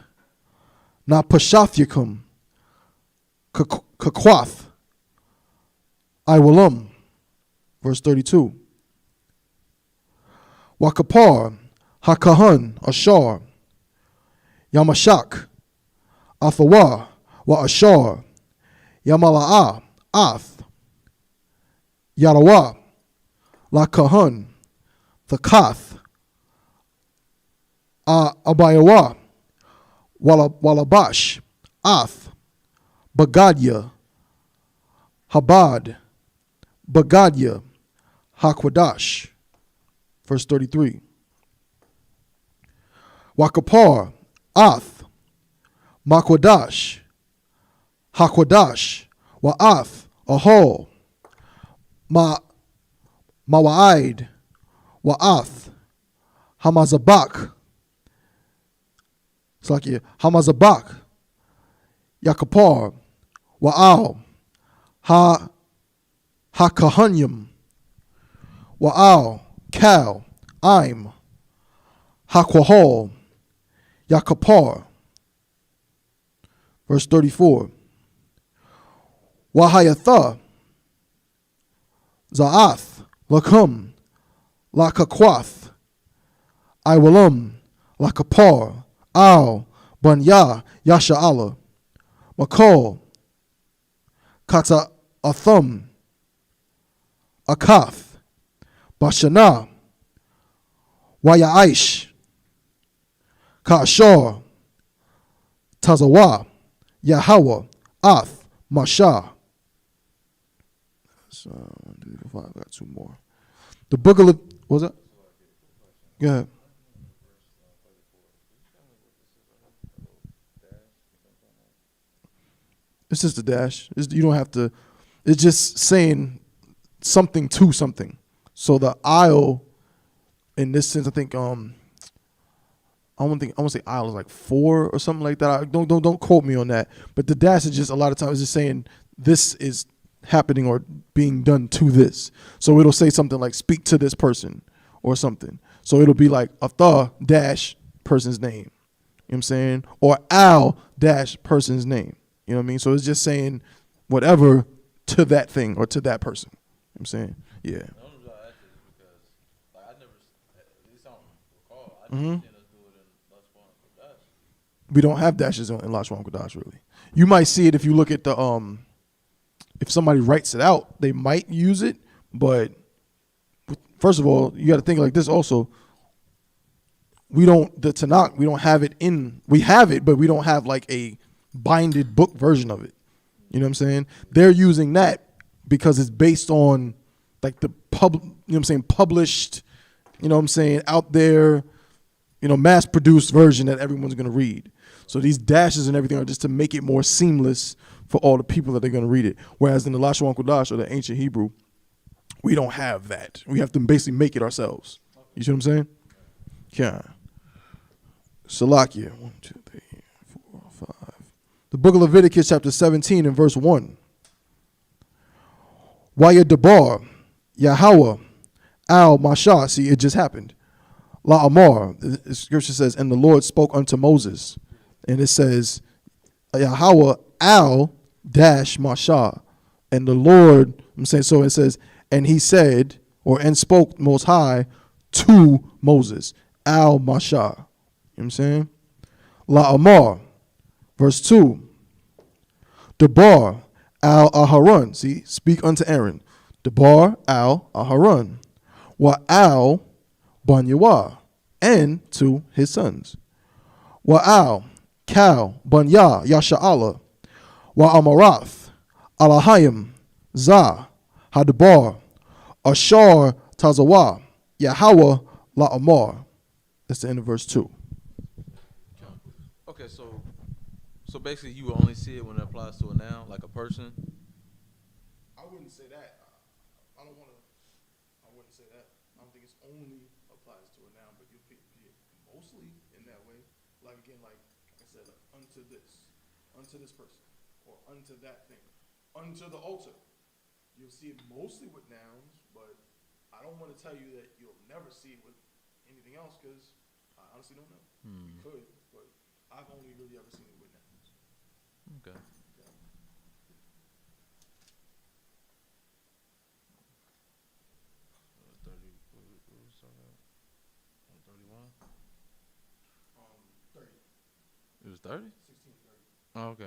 Na Pashathyakum, Kakwath, Iwalum. Verse 32. Wakapar, Hakahan, Ashar, Yamashak, Athawa, Wa Ashar, Yamala'ah, Ath, Yarawa, Lakahan, the Kath, Abayawa, Walabash, Ath, Bagadya, Habad, Bagadya, Hakwadash. Verse 33. Wakapar, Ath, Makwadash, Hakwadash, Wa'ath, Ahol, Mawa'id, Wa'ath, Hamazabak. It's like Hamazabak, Yakapar, Wa'al, Hakahanyam, Wa'al, Kal, Aim, Hakwahol, Yakapar. Verse 34. Wahayatha, Za'ath, Lakum, Lakakwath, Iwalum, Lakapar, Al, Banya, Yasha'ala, Makol, Kata Athum, Akath, Bashana, Wayaish, Kashar, Tazawa, Yahweh, Ath, Mashah. So, 1, 2, 3, 4, 5. I got 2 more. The book of, what was that? Go ahead. It's just a dash. You don't have to. It's just saying something to something. So the aisle, in this sense, I think I want to say aisle is like 4 or something like that. Don't quote me on that. But the dash is just a lot of times just saying this is happening or being done to this. So it'll say something like speak to this person or something. So it'll be like a dash person's name. You know what I'm saying? Or al dash person's name. You know what I mean? So it's just saying whatever to that thing or to that person. You know what I'm saying? Yeah. The only reason I asked it is because, like, I never, at least I don't recall, I never seen us do it in Lashwan Kodash. We don't have dashes in Lashwan Kodash, really. You might see it if you look at the, if somebody writes it out, they might use it. But first of all, you got to think like this also. The Tanakh, we don't have it we have it, but we don't have like a binded book version of it. You know what I'm saying? They're using that because it's based on like the published, you know what I'm saying, out there, mass produced version that everyone's going to read. So these dashes and everything are just to make it more seamless for all the people that they're going to read it. Whereas in the Lashwan Kodash or the ancient Hebrew, we don't have that. We have to basically make it ourselves. You see what I'm saying? Yeah. Salakia. 1, 2, 3, 4, 5. The book of Leviticus, chapter 17, and verse 1. Wayadabar, Yahweh, Al Mashah. See, it just happened. La Amar. The scripture says, and the Lord spoke unto Moses. And it says, Yahweh, Al dash Mashah. And the Lord, I'm saying, so it says, and he said, and spoke most high to Moses. Al Mashah. You know what I'm saying? La Amar. Verse 2. Debar al Aharon. See, speak unto Aaron. Debar al Aharon. Wa al Banyawah. And to his sons. Wa al Kal Banya Yasha'ala. Wa Amarath. Alahayim. Zah. Hadabar. Ashar Tazawa. Yahweh La Amar. That's the end of verse 2. Okay, so basically you will only see it when it applies to a noun, like a person. I wouldn't say that. I wouldn't say that. I don't think it's only applies to a noun, but you'll see it mostly in that way. Like again, like I said, unto this person, or unto that thing, unto the altar. You'll see it mostly with nouns, but I don't want to tell you that you'll never see it with anything else because I honestly don't know. You could, but I've only really ever seen it with nouns. Okay. It was 30? 16, 30. Oh, okay.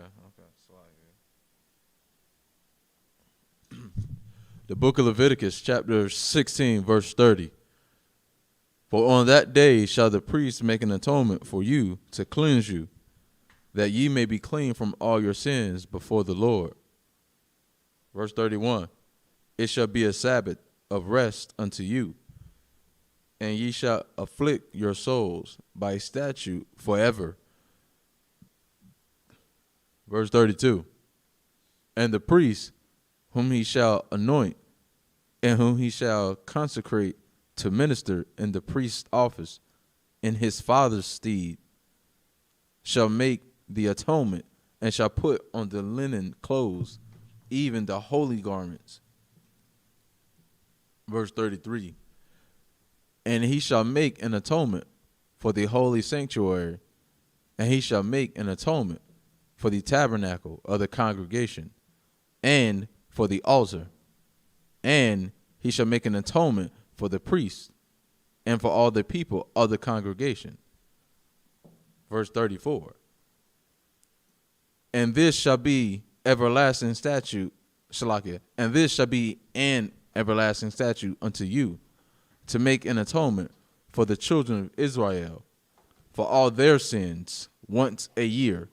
The book of Leviticus, chapter 16, verse 30. For on that day shall the priest make an atonement for you to cleanse you, that ye may be clean from all your sins before the Lord. Verse 31. It shall be a Sabbath of rest unto you, and ye shall afflict your souls by statute forever. Verse 32. And the priest whom he shall anoint and whom he shall consecrate to minister in the priest's office in his father's stead shall make the atonement and shall put on the linen clothes, even the holy garments. Verse 33. And he shall make an atonement for the holy sanctuary, and he shall make an atonement for the tabernacle of the congregation, and for the altar, and he shall make an atonement for the priest, and for all the people of the congregation. Verse 34. And this shall be everlasting statute, Shalakia, and this shall be an everlasting statute unto you, to make an atonement for the children of Israel for all their sins once a year.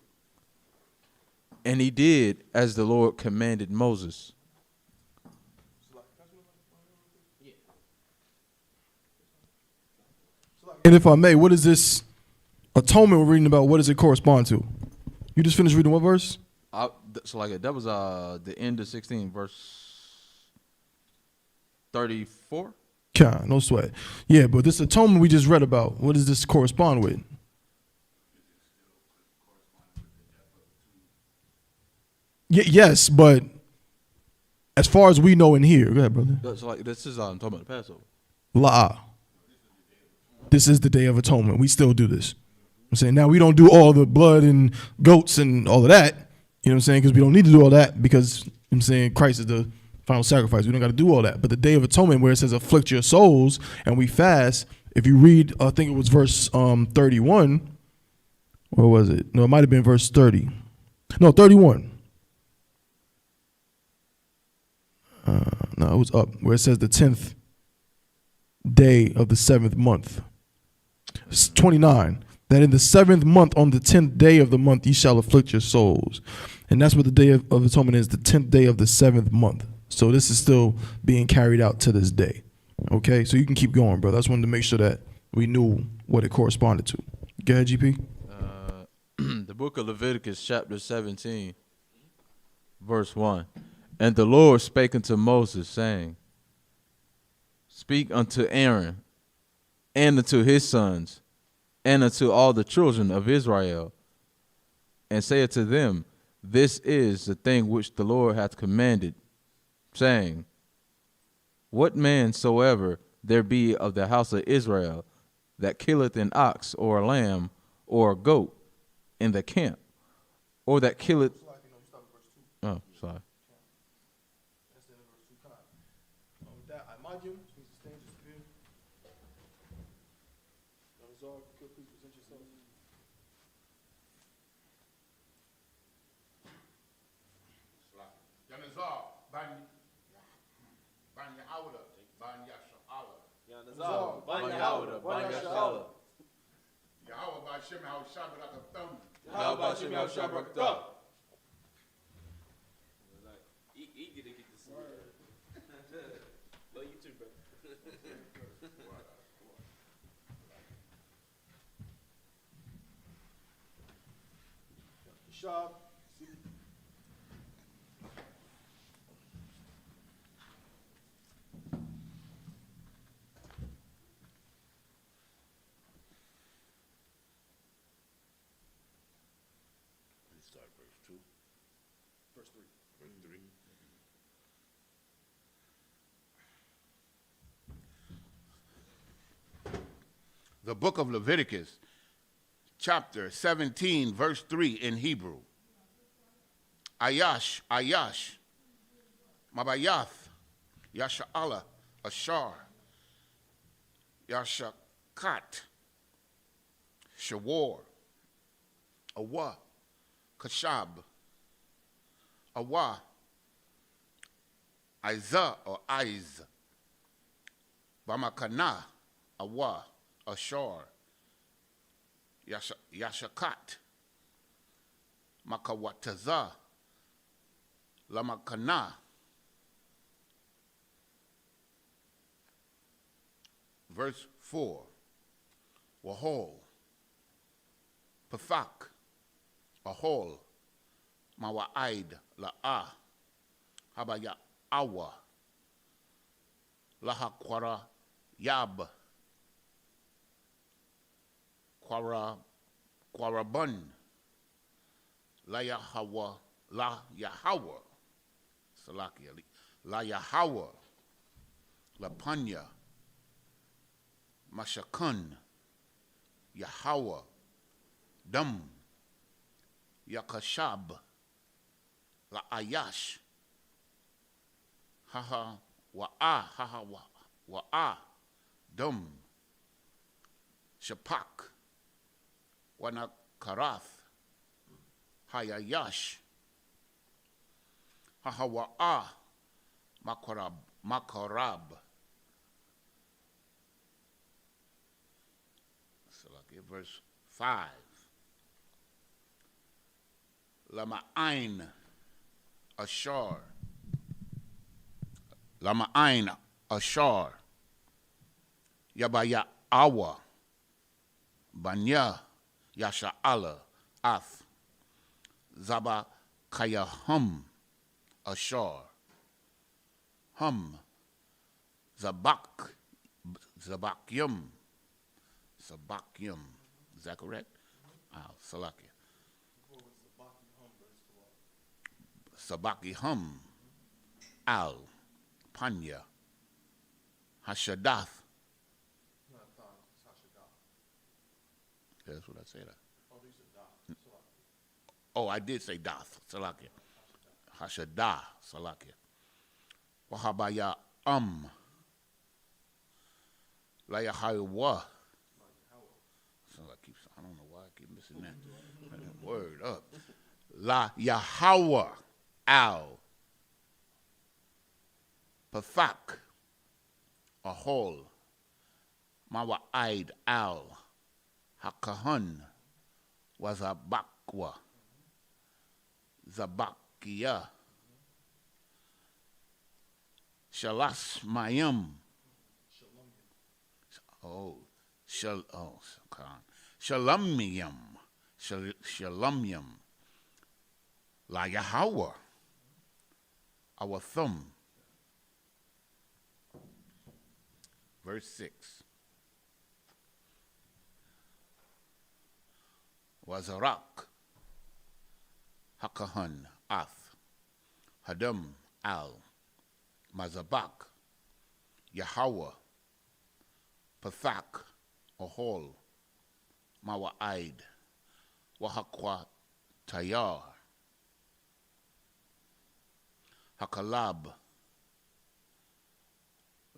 And he did as the Lord commanded Moses. And if I may, what is this atonement we're reading about? What does it correspond to? You just finished reading what verse? That was the end of 16, verse 34. No sweat. Yeah, but this atonement we just read about, what does this correspond with? Yes, but as far as we know in here, go ahead, brother. This is I'm talking about the Passover. La. This is the Day of Atonement. We still do this. I'm saying now we don't do all the blood and goats and all of that. You know what I'm saying? Because we don't need to do all that because I'm saying Christ is the final sacrifice. We don't got to do all that. But the Day of Atonement, where it says afflict your souls and we fast, if you read, I think it was verse 31. Or was it? No, it might have been verse 30. No, 31. No, it was up where it says the 10th day of the 7th month. It's 29. That in the 7th month, on the 10th day of the month, ye shall afflict your souls. And that's what the Day of Atonement is, the 10th day of the 7th month. So this is still being carried out to this day. Okay, so you can keep going, brother. I just wanted to make sure that we knew what it corresponded to. Go ahead, GP. The book of Leviticus, chapter 17, verse 1. And the Lord spake unto Moses, saying, Speak unto Aaron and unto his sons and unto all the children of Israel, and say unto them, This is the thing which the Lord hath commanded, saying, What man soever there be of the house of Israel that killeth an ox or a lamb or a goat in the camp, or that killeth... Oh, sorry. Eager to get to see it. Love you too, bro. Start verse 2. Verse 3. Verse 3. The book of Leviticus, chapter 17, verse 3 in Hebrew. Ayash, Mabayath, Yasha'ala, Ashar, Yashakat, Shawar, Awa, Kashab, Awa, Aiza or Aiz, Bamakana, Awa, Ashar, Yashakat, Makawataza, Lamakana. Verse 4, Wahol, Pafak, Ahol, Mawa'aid, La'a, Habaya Awa, Lahakwara, Yab, Quarabun, La Yahawa, Salakia, La Yahawa, La Panya, Mashakun, Yahawa, Dum, Yakashab, La Ayash, Haha, Wa'a, Dum, Shapak, Wanakarath, Hayayash, Hahawa'a, Makarab, verse 5. Lama'ain ashar. Lama'ain ashar. Yabaya awa. Banya yasha'ala ath. Zaba kayahum ashar. Hum. Zabakyum. Is that correct? Salakia. Sabaki hum. Al. Panya. Hashadath. That's what I said. Oh, I did say dath. Salakia. Hashadah. Salakia. Wahabaya Layahawa. So I don't know why I keep missing that. Word up. La Yahweh Al Pathak Ahol Mawa'id Al Hakahun Wazabakwa Zabakia Shalas Mayim. Shalomiyam. Shalomiyam. La Yahweh. Our thumb. Verse 6. Wazarak. Hakahan. Ath. Hadam. Al. Mazabak. Yahweh. Pathak, Ohol, Mawa'id, Wahakwa Tayar, Hakalab,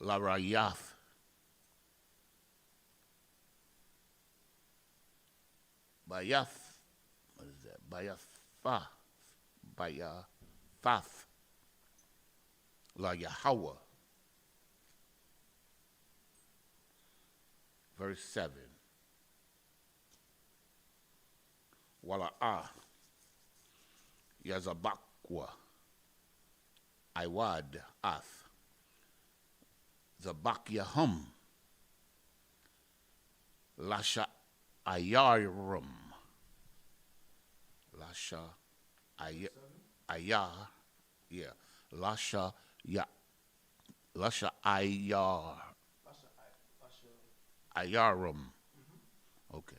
Larayath, Bayath, what is that? Bayafath, La Yahweh. Verse 7. Wala'ah Yazabakwa Iwad Ath Zabakyahum Lasha Ayarum Lasha Ayar Lasha Ayar Ayarum. Okay.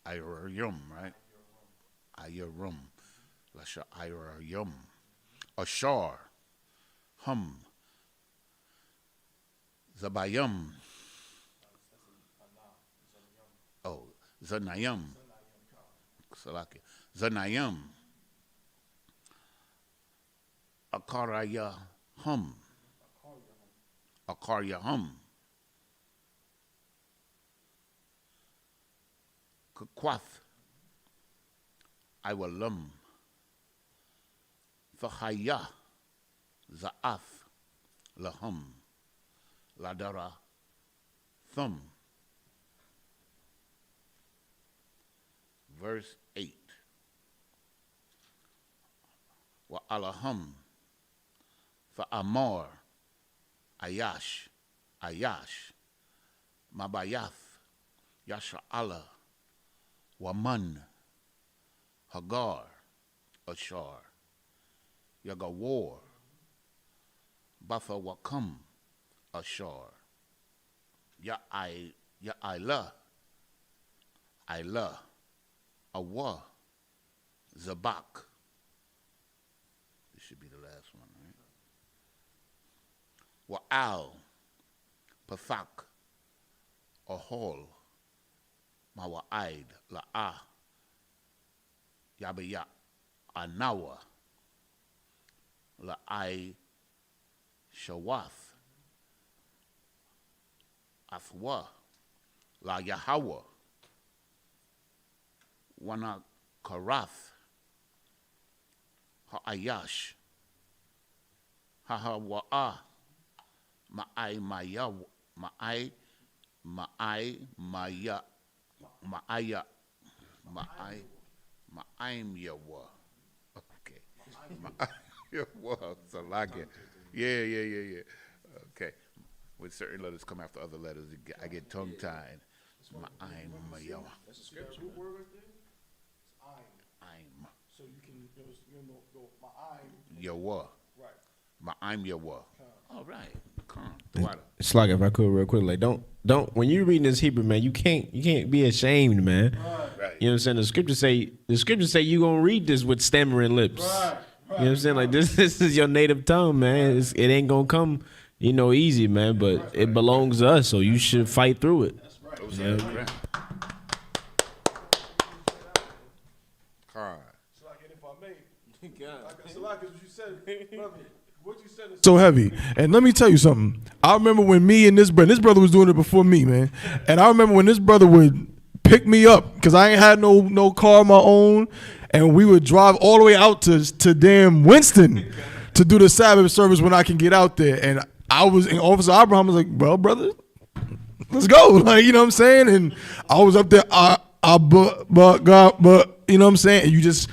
Ayarum, right? Ayarum. Lasha Ayarum. Ashar. Hum. Zabayum. Oh, Zanayum. Salaki. Zanayum. Akaraya hum. Akarya hum. Kwath, Iwalum, Fahaya, Za'ath, Lahum, Ladara, Thum. Verse 8. Wa Alahum, Fa'amor, Ayash, Mabayath, Yasha'ala, Waman, Hagar, Ashar, Yagawar, Batha Wakam, Ashar, Ya'ila, Awa, Zabak. This should be the last one, right? Wa'al, Pathak, Ahol, Mawa'id, La'ah, Yabaya, Anawa, La'ai, Shawath, Athwa, La Yahweh, Wana Karath, Ha'ayash, Hahawa'ah, Ma'ai Ma'aya, Ma'aya, Ma'aim Yawa. Okay. Ma'ayawa, Salakia. Yeah. Okay. When certain letters come after other letters, I get tongue-tied. Ma'aim Yawa. That's a scripture. That word right there? It's I'm so you can go my Yawa. Right. Ma'aim Yawa. All right. Calm. Water. It's like if I could real quick, like don't when you reading this Hebrew, man, you can't be ashamed, man. Right. You know what I'm saying? The scriptures say you gonna read this with stammering lips. Right. You know what I'm saying? Like this is your native tongue, man. It ain't gonna come, easy, man. But it belongs to us, so you should fight through it. That's right. Right. Calm. So like, if I may, so like what you said, brother, what you said is so heavy. And let me tell you something. I remember when me and this brother was doing it before me, man. And I remember when this brother would pick me up because I ain't had no car of my own, and we would drive all the way out to damn Winston to do the Sabbath service when I can get out there. And Officer Abraham was like, "Well, brother, let's go." Like, you know what I'm saying? And I was up there, but you know what I'm saying? And you just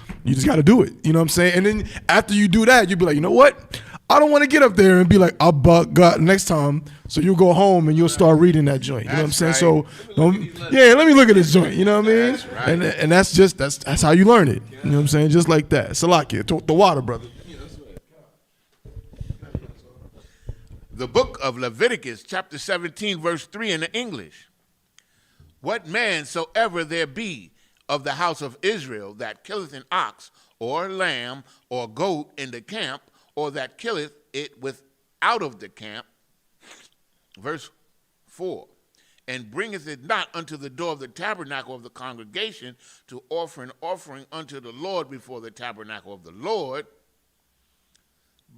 got to do it. You know what I'm saying? And then after you do that, you'll be like, you know what? I don't want to get up there and be like, God next time. So you'll go home and you'll start reading that joint. You know what I'm saying? Right. So, let me look at this joint. You know what I mean? That's right. And that's how you learn it. You know what I'm saying? Just like that. Salakia, the water, brother. The book of Leviticus, chapter 17, verse 3 in the English. What man soever there be of the house of Israel that killeth an ox or lamb or goat in the camp, or that killeth it out of the camp, verse 4, and bringeth it not unto the door of the tabernacle of the congregation to offer an offering unto the Lord before the tabernacle of the Lord,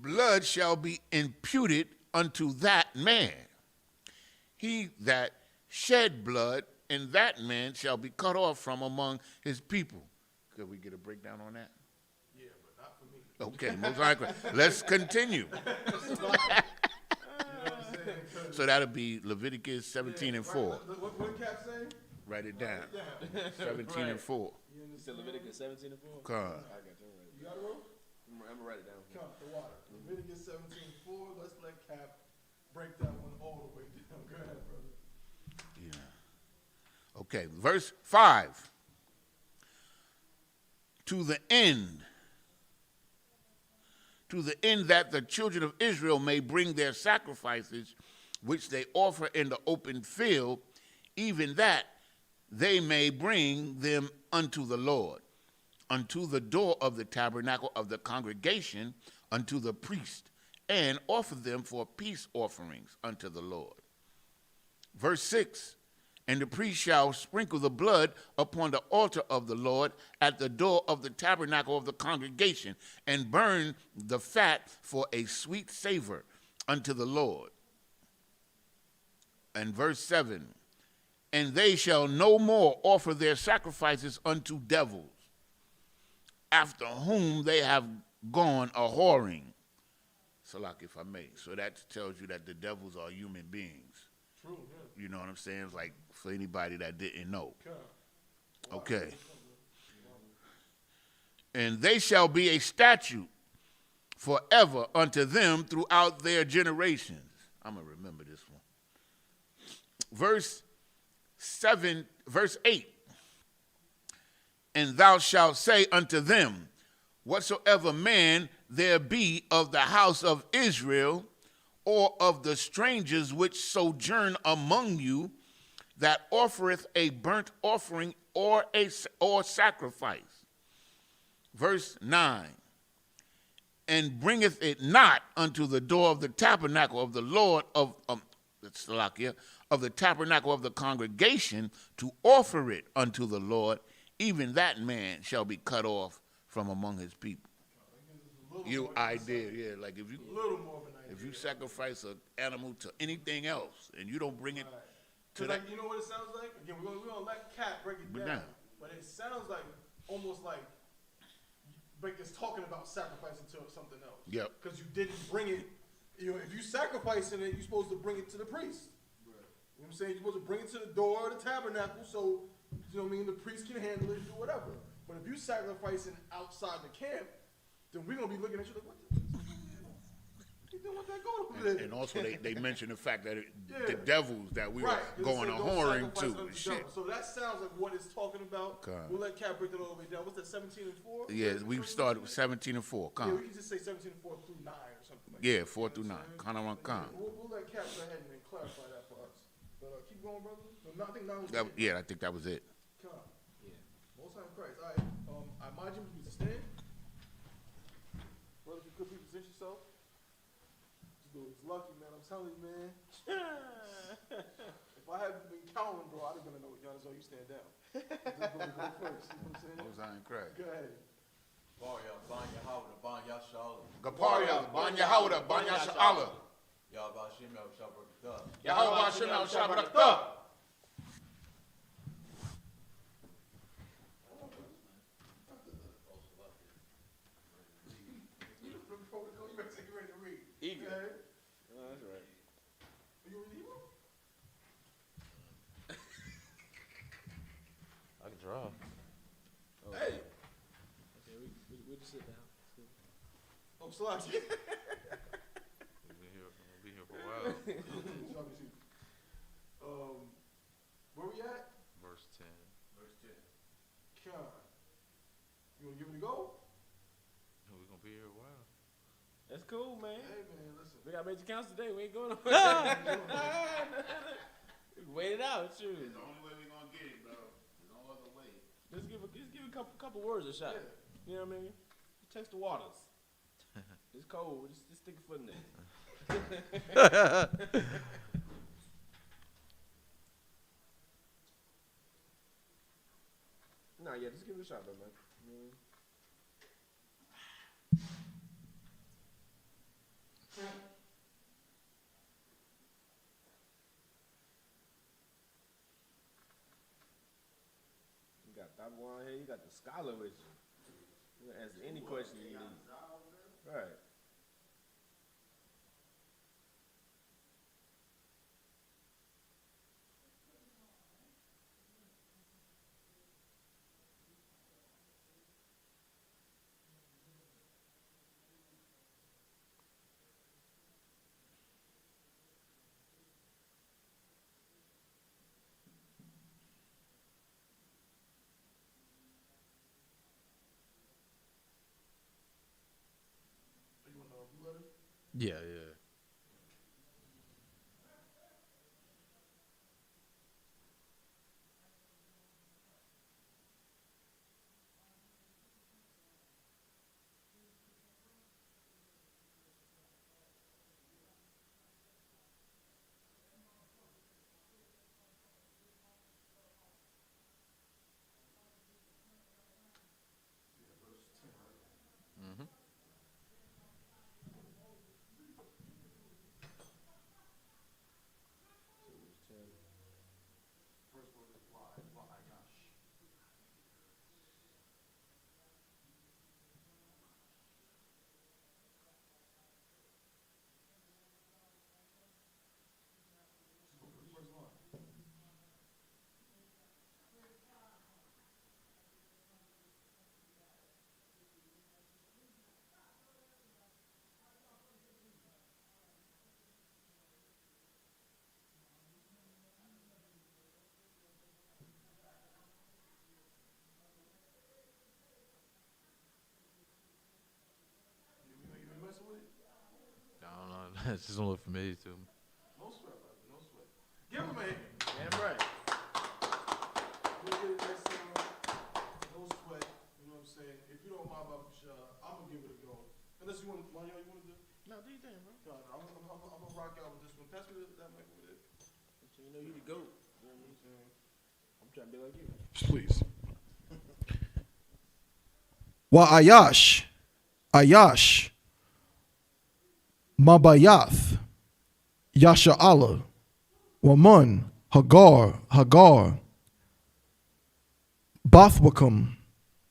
blood shall be imputed unto that man. He that shed blood, and that man shall be cut off from among his people. Could we get a breakdown on that? Yeah, but not for me. Okay, most likely. Let's continue. So that'll be Leviticus 17 and 4. What Cap say? Write it down. 17 and 4. You said Leviticus 17 and 4? Come on. I got you. You got it, bro? I'm gonna write it down. Count the water. Leviticus 17:4. Let's let Cap break that one all the way down. Go ahead, brother. Yeah. Okay, verse 5. To the end that the children of Israel may bring their sacrifices, which they offer in the open field, even that they may bring them unto the Lord, unto the door of the tabernacle of the congregation, unto the priest, and offer them for peace offerings unto the Lord. Verse 6, and the priest shall sprinkle the blood upon the altar of the Lord at the door of the tabernacle of the congregation, and burn the fat for a sweet savor unto the Lord. And verse 7, and they shall no more offer their sacrifices unto devils, after whom they have gone a whoring. Salak, if I may. So that tells you that the devils are human beings. True, yeah. You know what I'm saying? It's like for anybody that didn't know. Okay. And they shall be a statute forever unto them throughout their generations. I'm going to remember this one. Verse 8. And thou shalt say unto them, whatsoever man there be of the house of Israel, or of the strangers which sojourn among you, that offereth a burnt offering or sacrifice. Verse 9. And bringeth it not unto the door of the tabernacle of the Lord of the tabernacle of the congregation to offer it unto the Lord, even that man shall be cut off from among his people. You idea, yeah. Like if you sacrifice an animal to anything else and you don't bring it to that. Like, you know what it sounds like? Again, we're gonna let Cat break it down. But it sounds like almost like it's talking about sacrificing to something else. Yep. Because you didn't bring it. If you sacrificing it, you're supposed to bring it to the priest. You know what I'm saying? You're supposed to bring it to the door of the tabernacle so, you know what I mean, the priest can handle it, do whatever. But if you sacrificing outside the camp, then we're going to be looking at you like, what the? You don't want that goat over there. And also they mentioned the fact that the devils that we were They going say a don't whoring sacrifice to unto and shit. devils. So that sounds like what it's talking about. Okay. We'll let Cat break that all the way down. What's that, 17 and 4? Yeah, we started with 17 and 4. Yeah, Come. we can just say 17 and 4 through 9 or something like Yeah, that. 4 through 9. Kind of on come. We'll let Cat go ahead and clarify that for us. But keep going, brother. No, I think 9 was Yeah, I think that was it. Come. Yeah. Most High in Christ. All right. I imagine you to stand. Brother, if you could reposition yourself. This dude is lucky, man. I'm telling you, man. If I hadn't been counting, bro, I'd have been to know what y'all so you stand down. Just go first. You know what I'm saying? Most High in Christ. Go ahead. Gaparia, Banya Hauda, Banya Sha'ala. Yahweh Hashem El Shabrakta. Eager. Okay. Oh, that's right. Are you ready, Hebrew? I can draw. Hey. Okay, we just sit down. Oh, Salaki. We'll be here for a while. Where we at? Verse 10. God. You want to give it a go? We're going to be here a while. That's cool, man. Hey, man, listen. We got major counts today. We ain't going nowhere. Wait it out, shoot. It's the only way we're going to get it, bro. There's no other way. Let's give a couple words a shot. You know what I mean? Test the waters. It's cold. Just stick a foot in there. Nah, yeah, just give it a shot, though, man. You know what I mean? You got that one here. You got the scholar with you. You can answer any question you need. Right. You want to blue letter? Yeah, yeah. First word is Wa'ayash. Just go for the first line. You messing with it? I don't know. It just don't look familiar to me. No sweat, brother. No sweat. Give him a hand. Damn right. We'll get it next time. No sweat. You know what I'm saying? If you don't mind, Baba Shah, I'm going to give it a go. Unless you want to, Mario, you want to do? No, do your thing, bro. God, I'm going to rock out with this one. Pass me that mic over there. So you know you the GOAT. You know what I'm saying? I'm trying to be like you. Please. Wa'ayash. Ayash. Mabayath. Yasha'ala. Wamun. Hagar. Bothwickham.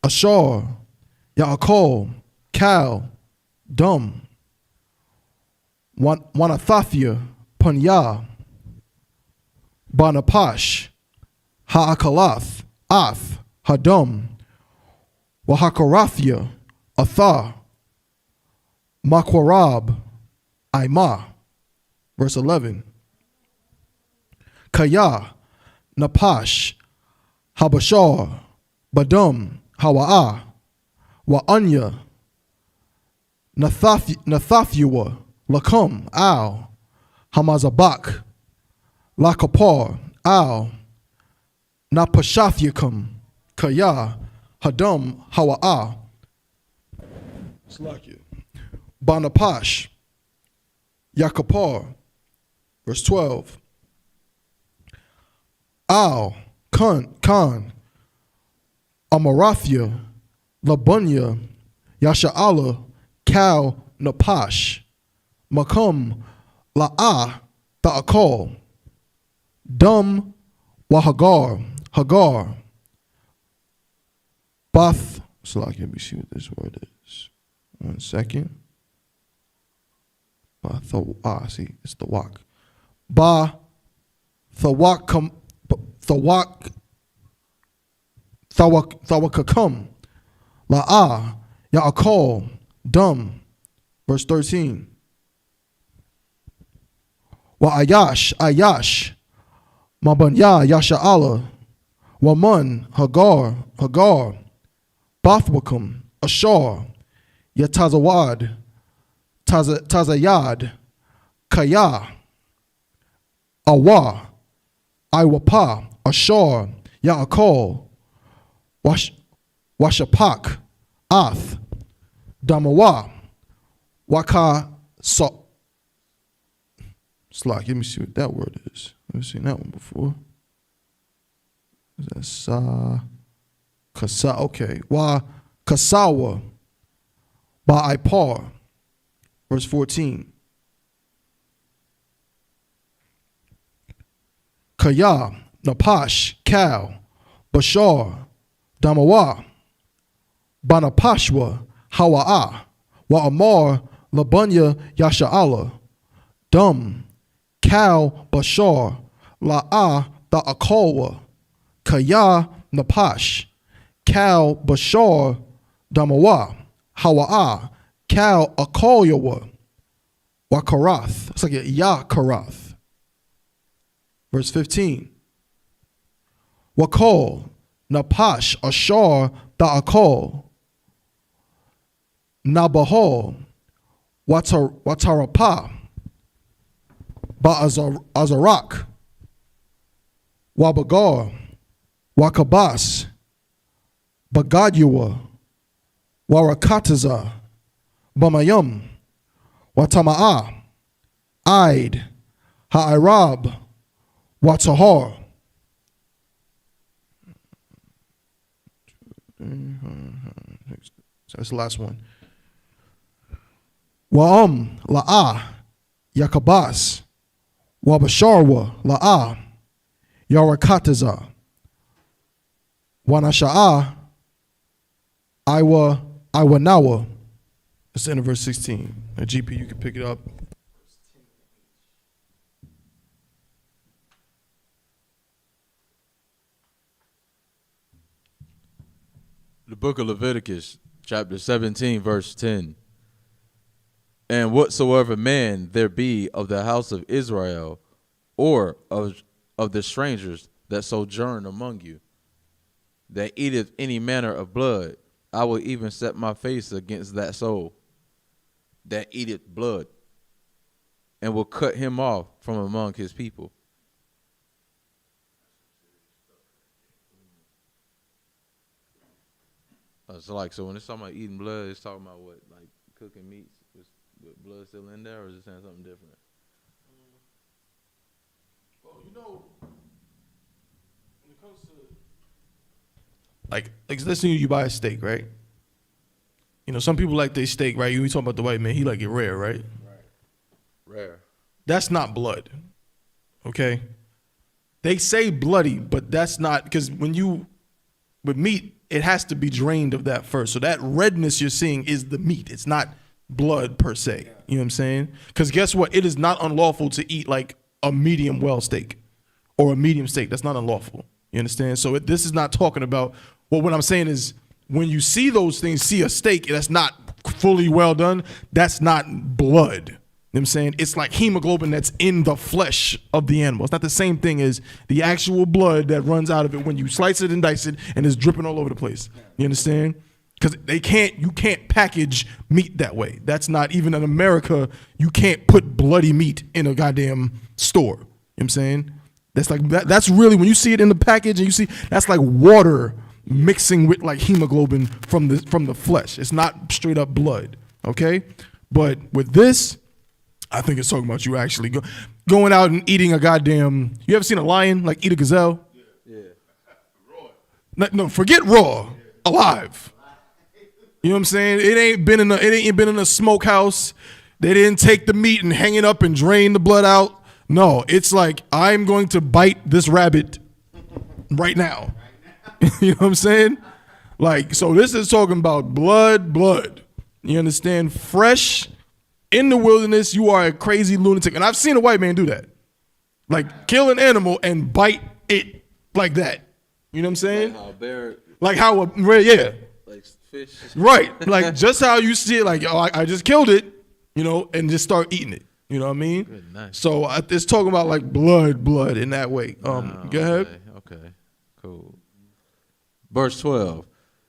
Ashar. Yaakol. Cal. Dum. Wanathafia. Punya. Banapash, Ha'akalath, Ath, Hadum, Wahakarathia, Atha, Makwarab, Aima. Verse 11. Kaya, Napash, Habashar, Badum, Hawa'ah, Wa'anya, Nathathua, Lakum, Al, Hamazabak, Lakapar, Al, Napashathiakum, Kaya, Hadum, Hawa'ah, Banapash, Yakapar. Verse 12. Al, Khan, Amarathia, Labunya, Yasha'ala, Kal, Napash, Makum, La'ah, Ta'akal, Dum, Wahagar, Hagar, Bath. So let me see what this word is. 1 second. See, it's the wak. Ba, Thawakam, Thawakakum, La'ah, Ya'akal, Dum. Verse 13. Ayash, Mabanya, Yasha'ala, Wamun, Hagar, Bathwakum, Ashar, Yatazawad, Tazayad, Kaya, Awa, Iwapa, Ashar, Ya'akal, Washapak, Ath, Damawa, Waka, Slack. Let me see what that word is. I've seen that one before. Is that Kasa? Okay. Wa Kasawa, Ba'ipar. Verse 14. Kaya, Napash, Kal, Bashar, Damawa, Banapashwa, Hawa'ah, Wa'amar, Labunya, Yasha'ala, Dum, Kal, Bashar, La'ah, Ta'akalwa, Kaya, Napash, Kal, Bashar, Damawa, Hawa'ah, Kal, Akalyawa, Wakarath. It's like a Yakarath. Verse 15. Wakal, Napash, Ashar, Da'akal, Nabahal, Watarapa, Ba'azarak, Wabagar, Wakabas, Bagadyua, Warakataza, Bamayum, Watama'a, Aid, Ha'irab, Watahar. That's the last one. La'ah, Yakabas, Wabasharwa, La'ah, Yarakataza, Wanasha'ah, Iwanawa. It's the end of verse 16. Now, GP, you can pick it up. The book of Leviticus, chapter 17, verse 10. And whatsoever man there be of the house of Israel, or of the strangers that sojourn among you, that eateth any manner of blood, I will even set my face against that soul that eateth blood, and will cut him off from among his people. So when it's talking about eating blood, it's talking about what, like cooking meats with blood still in there, or is it saying something different? Well, you know, when it comes to Like let's say you buy a steak, right? You know, some people like their steak, right? You talking about the white man, he like it rare, right? Rare. That's not blood, okay? They say bloody, but that's not, because with meat, it has to be drained of that first. So that redness you're seeing is the meat. It's not blood per se. You know what I'm saying? Because guess what? It is not unlawful to eat like a medium well steak or a medium steak. That's not unlawful. You understand? So this is not talking about, well, what I'm saying is when you see those things, see a steak that's not fully well done, that's not blood. You know what I'm saying? It's like hemoglobin that's in the flesh of the animal. It's not the same thing as the actual blood that runs out of it when you slice it and dice it and it's dripping all over the place. You understand? Because you can't package meat that way. That's not, even in America, you can't put bloody meat in a goddamn store. You know what I'm saying? That's like, that's really, when you see it in the package and you see, that's like water mixing with like hemoglobin from the flesh. It's not straight up blood, okay? But with this, I think it's talking about you actually going out and eating a goddamn, you ever seen a lion like eat a gazelle? Yeah. No, forget raw, alive. You know what I'm saying? It ain't been in a smokehouse. They didn't take the meat and hang it up and drain the blood out. No, it's like, I'm going to bite this rabbit right now. You know what I'm saying? Like, so this is talking about blood. You understand? Fresh in the wilderness, you are a crazy lunatic. And I've seen a white man do that. Like, kill an animal and bite it like that. You know what I'm saying? Like how yeah. Like fish. Right. Like, just how you see it, like, oh, I just killed it, you know, and just start eating it. You know what I mean? Good, nice. So it's talking about like blood in that way. Go ahead. Okay, cool. Verse 12.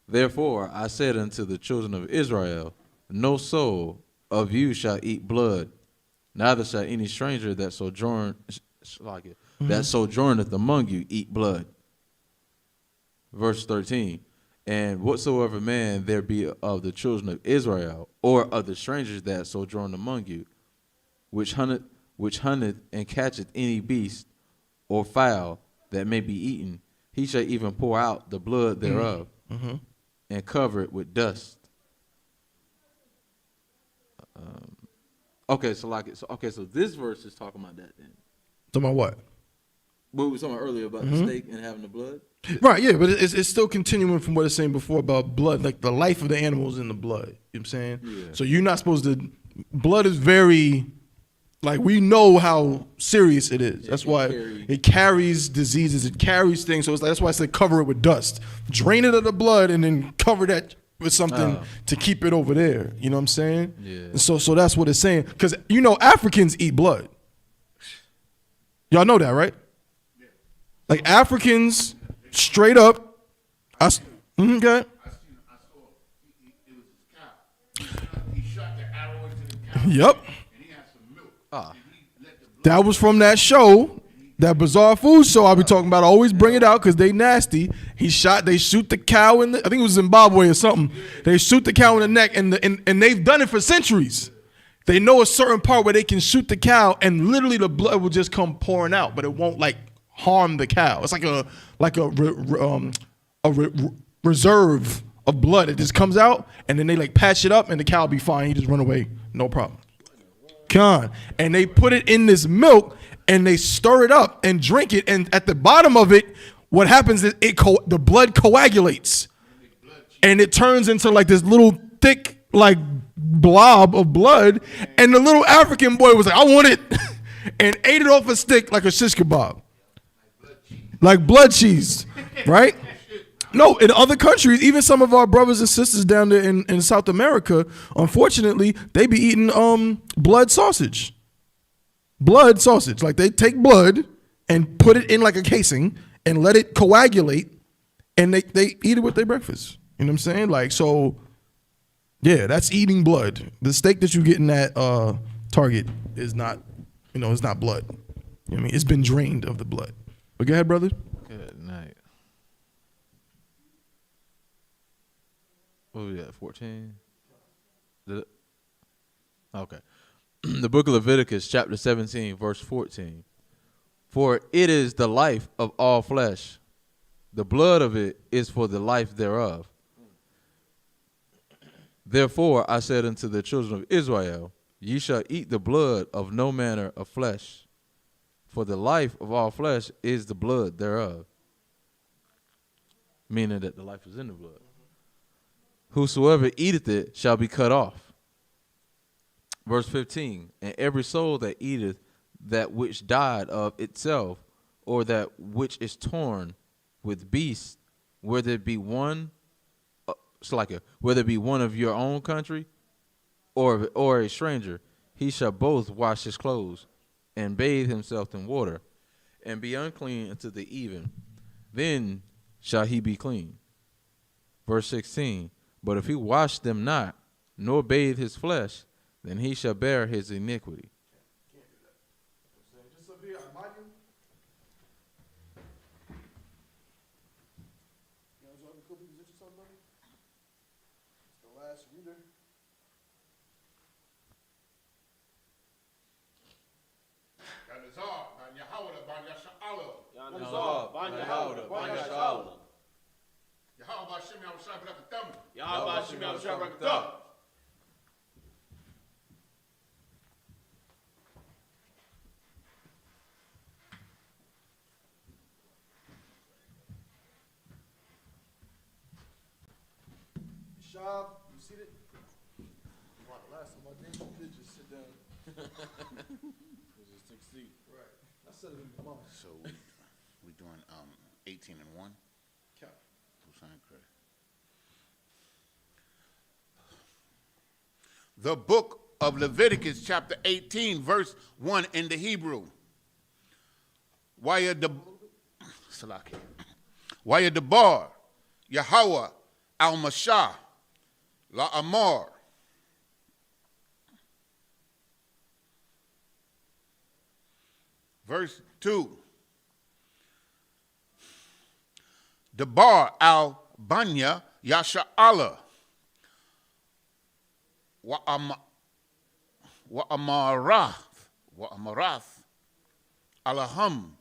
Therefore I said unto the children of Israel, no soul of you shall eat blood, neither shall any stranger that sojourneth among you eat blood. Verse 13. And whatsoever man there be of the children of Israel, or of the strangers that sojourn among you, which hunteth and catcheth any beast or fowl that may be eaten, he shall even pour out the blood thereof, and cover it with dust. So this verse is talking about that then. Talking about what? What we were talking about earlier about the steak and having the blood? Right, yeah, but it's still continuing from what it's saying before about blood, like the life of the animal is in the blood. You know what I'm saying? Yeah. So you're not supposed to, blood is very, like, we know how serious it is. That's why it carries diseases, it carries things. So it's like, that's why I said cover it with dust. Drain it of the blood and then cover that with something to keep it over there. You know what I'm saying? Yeah. And so that's what it's saying. Because, you know, Africans eat blood. Y'all know that, right? Yeah. Like, Africans, straight up. I saw it was his cow. He shot the arrow into the cow. Yep. And he had some milk. That was from that show, that Bizarre Food show I'll be talking about. I always bring it out because they nasty. They shoot the cow in the, I think it was Zimbabwe or something. They shoot the cow in the neck, and they've done it for centuries. They know a certain part where they can shoot the cow, and literally the blood will just come pouring out, but it won't like harm the cow. It's like a reserve of blood. It just comes out, and then they like patch it up, and the cow will be fine. He just run away, no problem. And they put it in this milk, and they stir it up and drink it, and at the bottom of it, what happens is the blood coagulates, and it turns into like this little thick like blob of blood, and the little African boy was like, I want it, and ate it off a stick like a shish kebab, like blood cheese, right? No, in other countries, even some of our brothers and sisters down there in South America, unfortunately, they be eating blood sausage. Blood sausage. Like, they take blood and put it in like a casing and let it coagulate, and they eat it with their breakfast. You know what I'm saying? Like, so, yeah, that's eating blood. The steak that you get in that Target is not, it's not blood. You know what I mean? It's been drained of the blood. But go ahead, brother. Good night. What we got, 14? Okay. The book of Leviticus, chapter 17, verse 14. For it is the life of all flesh. The blood of it is for the life thereof. Therefore I said unto the children of Israel, ye shall eat the blood of no manner of flesh. For the life of all flesh is the blood thereof. Meaning that the life is in the blood. Whosoever eateth it shall be cut off. Verse 15, and every soul that eateth that which died of itself or that which is torn with beasts, whether it be one, whether it be one of your own country, or a stranger, he shall both wash his clothes, and bathe himself in water, and be unclean until the even. Then shall he be clean. Verse 16. But if he wash them not, nor bathe his flesh, then he shall bear his iniquity. Just up here, Armani. You guys want to copy position somebody? It's the last reader. Yadazar, Ban Yahawah, Ban Yasha'Allah. Yanazar, Ban Yahawah, Ban Yasha'Allah. Yahawah Bashim Yahushua Brakatam. Yahweh Hashem Yahushua Barakatah. Shab, you see it? Wow, last time I did just sit down. Just take a seat. Right. I said it in my mind. So we doing 18 and 1. Cap. Hussein Craig. The book of Leviticus, chapter 18, verse 1 in the Hebrew. Waya Debar, Yahweh, Al-Mashah, La Amar. Verse 2. Debar al-Banya Yasha'Allah. Wa Amarath Alaham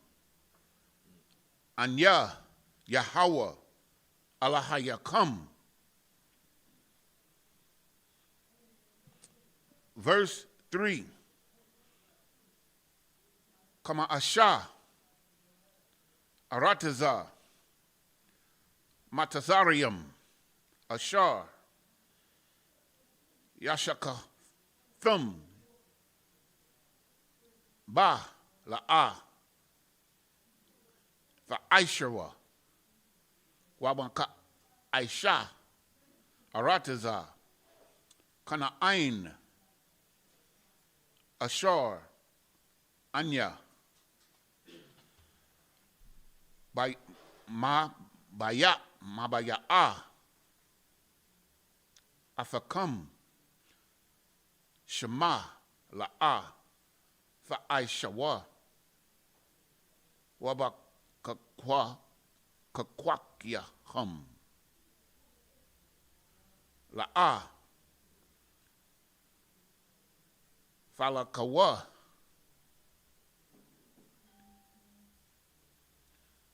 Anya Yahweh Alahayakam. Verse 3. Kama Asha Arataza Matazarium Ashar Yashaka Thum Ba La'a Fa'aishawa Wabanka Aisha Arataza Kana Ain Ashar Anya by Baya Afakam Shema La'a Fa'aishawa Waba Kakwakia Hum La'a Falakawa.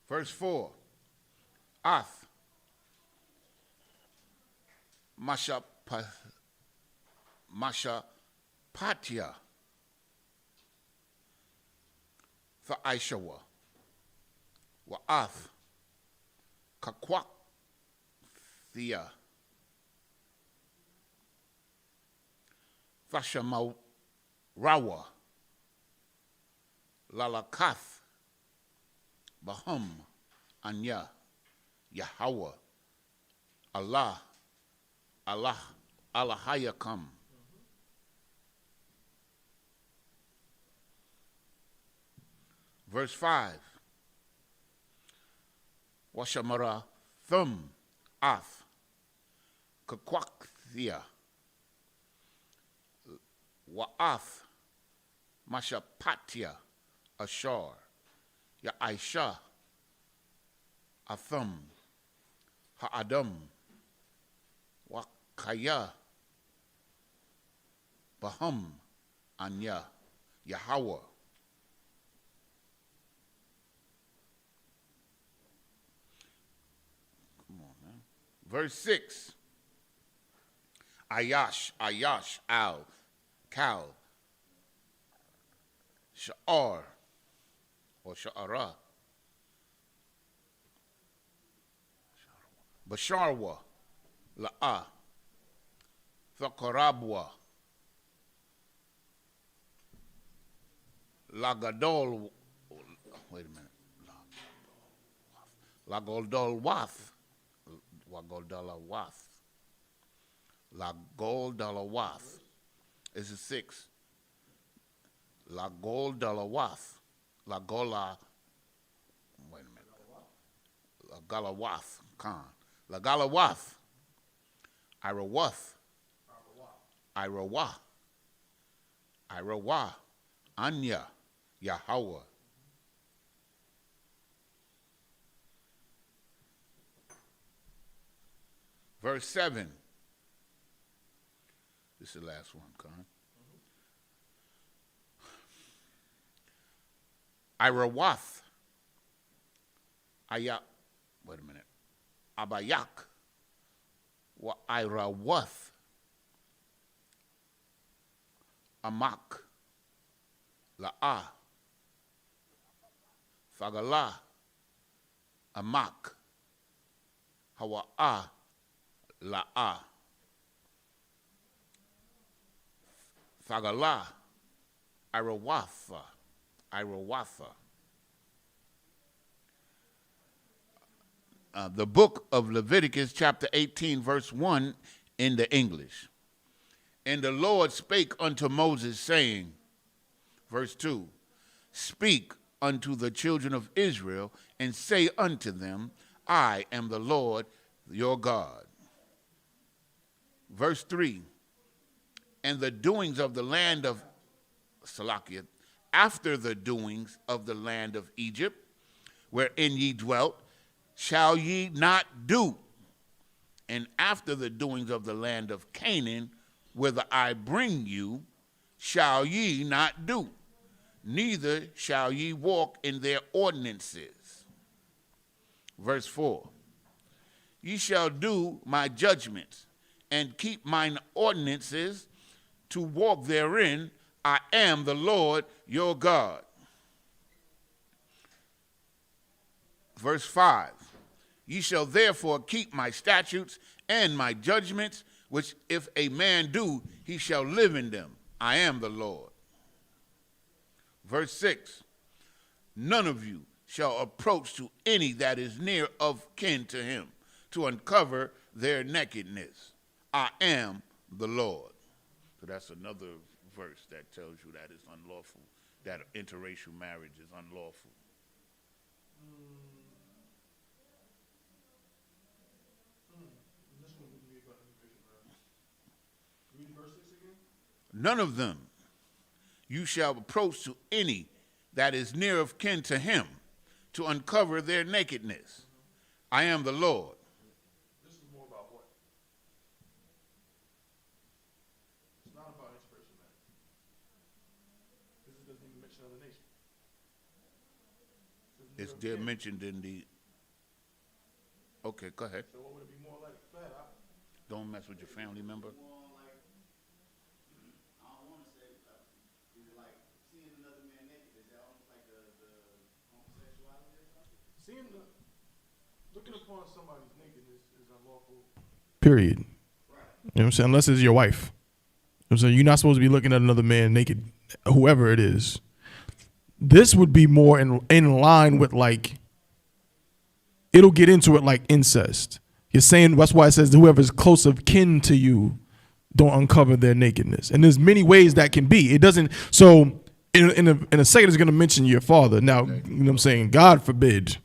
Verse 4. Ath Masha Patia for Aishawa Wa'ath Kakwak Thea Fashamaw Rawa Lalakath Bahum Anya Yahweh Allah Allahayakam. Verse 5. Washamara Thum Ath Kakwakthia Wa'ath Mashapatia Ashar Ya Aisha Athum Ha'adam Wakaya Baham Anya Yahweh. Come on, man. Verse 6. Ayash Al Kal Sha'ar or Sha'ara Basharwa La'a Thakarabwa Lagadol. Wait a minute. La Goldalawath. Wagoldalawath. La Goldalawath. This is 6. La Goldalawath. La Gola. Wait a minute. La Galawath. Khan. La Galawath. Irawath. Irawa. Irawa. Anya. Yahweh. Verse 7. This is the last one, Khan. Irawath. Wait a minute. Abayak. Wa Irawath. Amak. La'ah. Fagalah. Amak. Hawa'ah. La'ah. Fagalah. Irawatha. Irawatha. The book of Leviticus, chapter 18, verse 1 in the English. And the Lord spake unto Moses, saying, verse 2, speak unto the children of Israel, and say unto them, I am the Lord your God. Verse 3, and the doings of the land of Salakia, after the doings of the land of Egypt, wherein ye dwelt, shall ye not do, and after the doings of the land of Canaan, whither I bring you, shall ye not do, neither shall ye walk in their ordinances. Verse 4, ye shall do my judgments, and keep mine ordinances, to walk therein. I am the Lord your God. Verse 5, ye shall therefore keep my statutes and my judgments, which if a man do, he shall live in them. I am the Lord. Verse 6, none of you shall approach to any that is near of kin to him, to uncover their nakedness. I am the Lord. So that's another verse that tells you that it's unlawful, that interracial marriage is unlawful. None of them you shall approach to any that is near of kin to him, to uncover their nakedness. I am the Lord. This is more about what? It's not about interracial marriage. This doesn't even mention other nations. They're mentioned in the. Okay, go ahead. So what would it be more like? Go ahead. Don't mess with your family member. Looking upon somebody's nakedness is unlawful. Period. You know what I'm saying? Unless it's your wife. You know what I'm saying? You're not supposed to be looking at another man naked, whoever it is. This would be more in line with, like, it'll get into it like incest. You're saying, that's why it says whoever's close of kin to you, don't uncover their nakedness. And there's many ways that can be. It doesn't, so in a second it's going to mention your father. Now, you know what I'm saying? God forbid.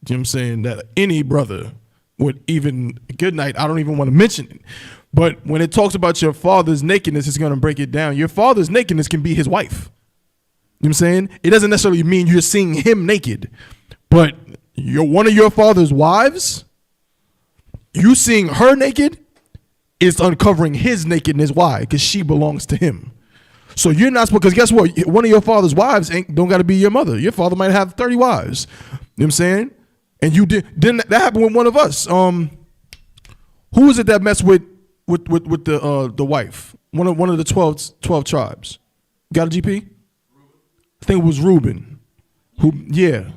You know what I'm saying, that any brother would even, good night, I don't even want to mention it. But when it talks about your father's nakedness, it's going to break it down. Your father's nakedness can be his wife. You know what I'm saying? It doesn't necessarily mean you're seeing him naked. But you're one of your father's wives, you seeing her naked is uncovering his nakedness. Why? Because she belongs to him. So you're not supposed, because guess what? One of your father's wives don't got to be your mother. Your father might have 30 wives. You know what I'm saying? And you didn't that happened with one of us? Who was it that messed with the wife? One of the 12 tribes. Got a GP? I think it was Reuben. Who? Yeah.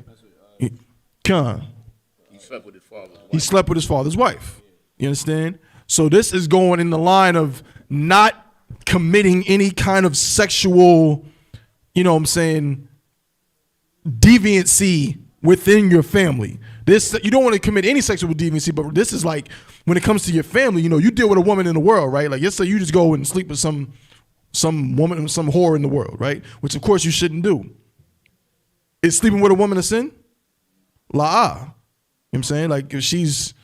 Khan. He slept with his father's wife. He slept with his father's wife. You understand? So this is going in the line of not committing any kind of sexual, you know what I'm saying, deviancy within your family. This you don't want to commit any sexual deviancy, but this is like when it comes to your family. You know, you deal with a woman in the world, right? Like let's say you just go and sleep with some woman, some whore in the world, right? Which of course you shouldn't do. Is sleeping with a woman a sin? La. You know what I'm saying? Like if she's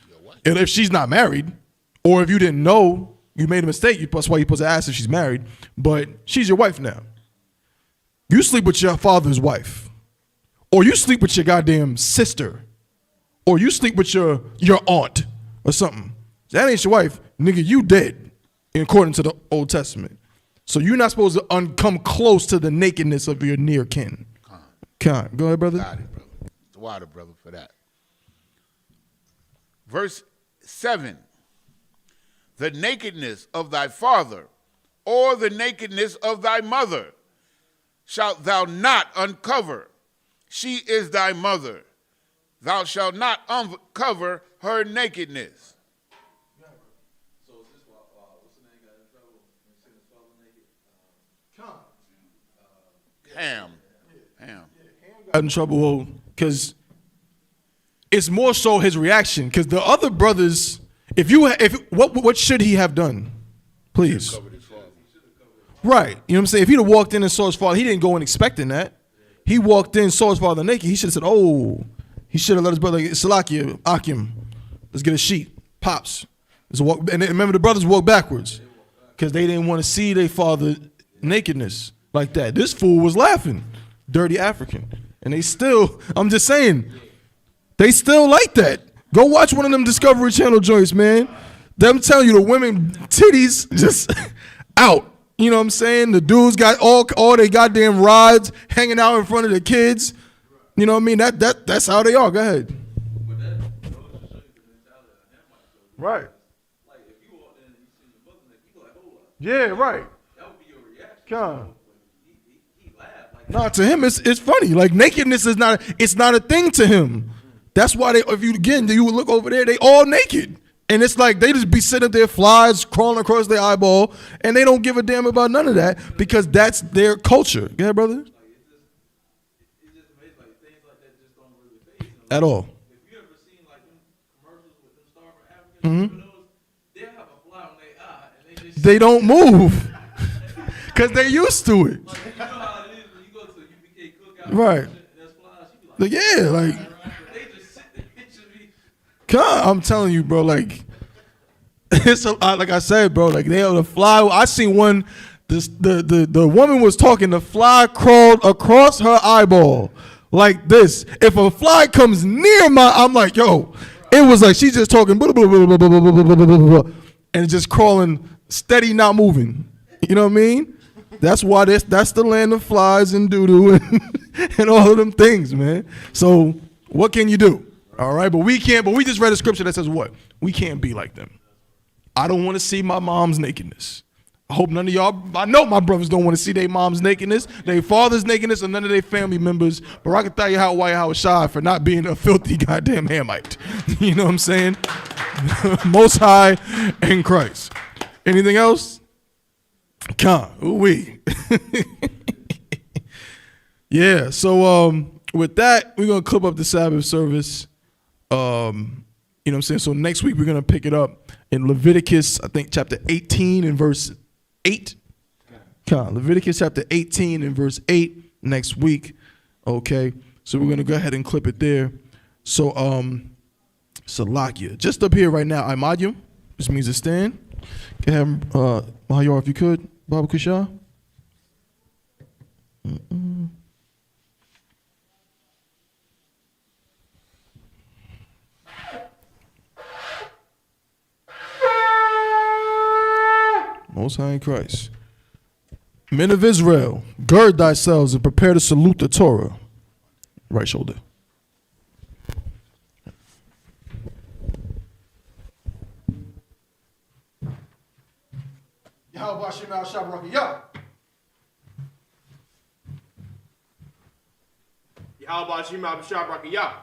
not married, or if you didn't know, you made a mistake. That's why you're supposed to ask if she's married. But she's your wife now. You sleep with your father's wife, or you sleep with your goddamn sister, or you sleep with your aunt or something. That ain't your wife, nigga. You dead, according to the Old Testament. So you're not supposed to come close to the nakedness of your near kin. Con. Go ahead, brother. Got it, brother. It's the water, brother, for that. Verse 7. The nakedness of thy father or the nakedness of thy mother shalt thou not uncover. She is thy mother. Thou shalt not uncover her nakedness. So is this what's the name got in trouble? When he seen his father naked? Ham. Got in trouble because it's more so his reaction. Because the other brothers, what should he have done? Please. Right. You know what I'm saying? If he'd have walked in and saw his father, he didn't go in expecting that. He walked in, saw his father naked. He should have said, oh, he should have let his brother, Salakia, Akim, let's get a sheet. Pops. Let's walk. And then, remember, the brothers walked backwards because they didn't want to see their father nakedness like that. This fool was laughing. Dirty African. And they still, I'm just saying, they still like that. Go watch one of them Discovery Channel joints, man. Them telling you the women titties just out. You know what I'm saying? The dudes got all their goddamn rods hanging out in front of the kids. You know what I mean? That's how they are. Go ahead. Right. Like if you walked in and you seen your mother naked, you go like, hold up. Yeah, right. That would be your reaction. Come. He laughed. Like, No, to him it's funny. Like nakedness is not a thing to him. That's why you would look over there, they all naked. And it's like they just be sitting there, flies crawling across their eyeball, and they don't give a damn about none of that because that's their culture. Go ahead, brother. it's just amazing. Like things like that just don't really phase him. At all. If you ever seen like them commercials with them starving Africans, they'll have a fly on their eye and they just They don't move because they're used to it. like, you know how it is when you go to a UPK cookout. Right. And there's flies, you be like, Yeah, like, they just sit there. It should be. I'm telling you, bro, like, it's like I said, bro, like they have the fly. I seen one, the woman was talking, the fly crawled across her eyeball like this. If a fly comes near I'm like, yo, it was like she's just talking, blah, blah, blah, blah, blah, blah, blah, blah, blah, blah, and just crawling steady, not moving. You know what I mean? That's why that's the land of flies and doo-doo and all of them things, man. So what can you do? All right, but we just read a scripture that says what? We can't be like them. I don't want to see my mom's nakedness. I hope none of y'all, I know my brothers don't want to see their mom's nakedness, their father's nakedness, or none of their family members. But I can tell you why I was shy for not being a filthy goddamn Hamite. You know what I'm saying? Most High in Christ. Anything else? We. Yeah, so with that, we're going to clip up the Sabbath service. You know what I'm saying? So next week, we're going to pick it up in Leviticus, I think, chapter 18 and verse 8. Leviticus chapter 18 and verse 8 next week. Okay, so we're going to go ahead and clip it there. So, Salakia. Just up here right now, Imadium, which means to stand. Go ahead, Mahayor, if you could. Baba Kusha. Most High in Christ. Men of Israel, gird thyselves and prepare to salute the Torah. Right shoulder. Yahweh Shem Al Shabrak Yah. Yahweh Shema B'Shabrak Yah.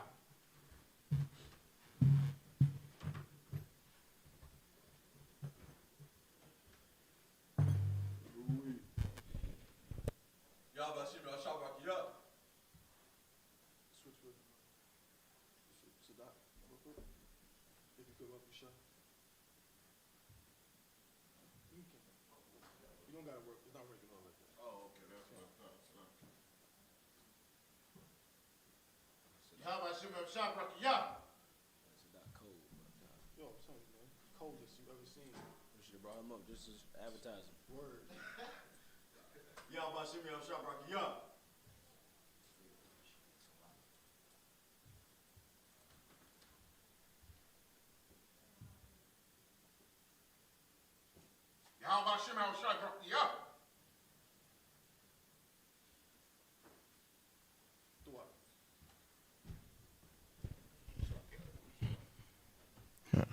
Switch with Sadat. How about Shimmy Shabrak? Yeah. Yo, I'm telling you, man. Coldest you ever seen. We should have brought him up. This is advertising. Word. Y'all about Shimmy Shabrak? Yeah. How about Shimmy Shabrak? Yeah.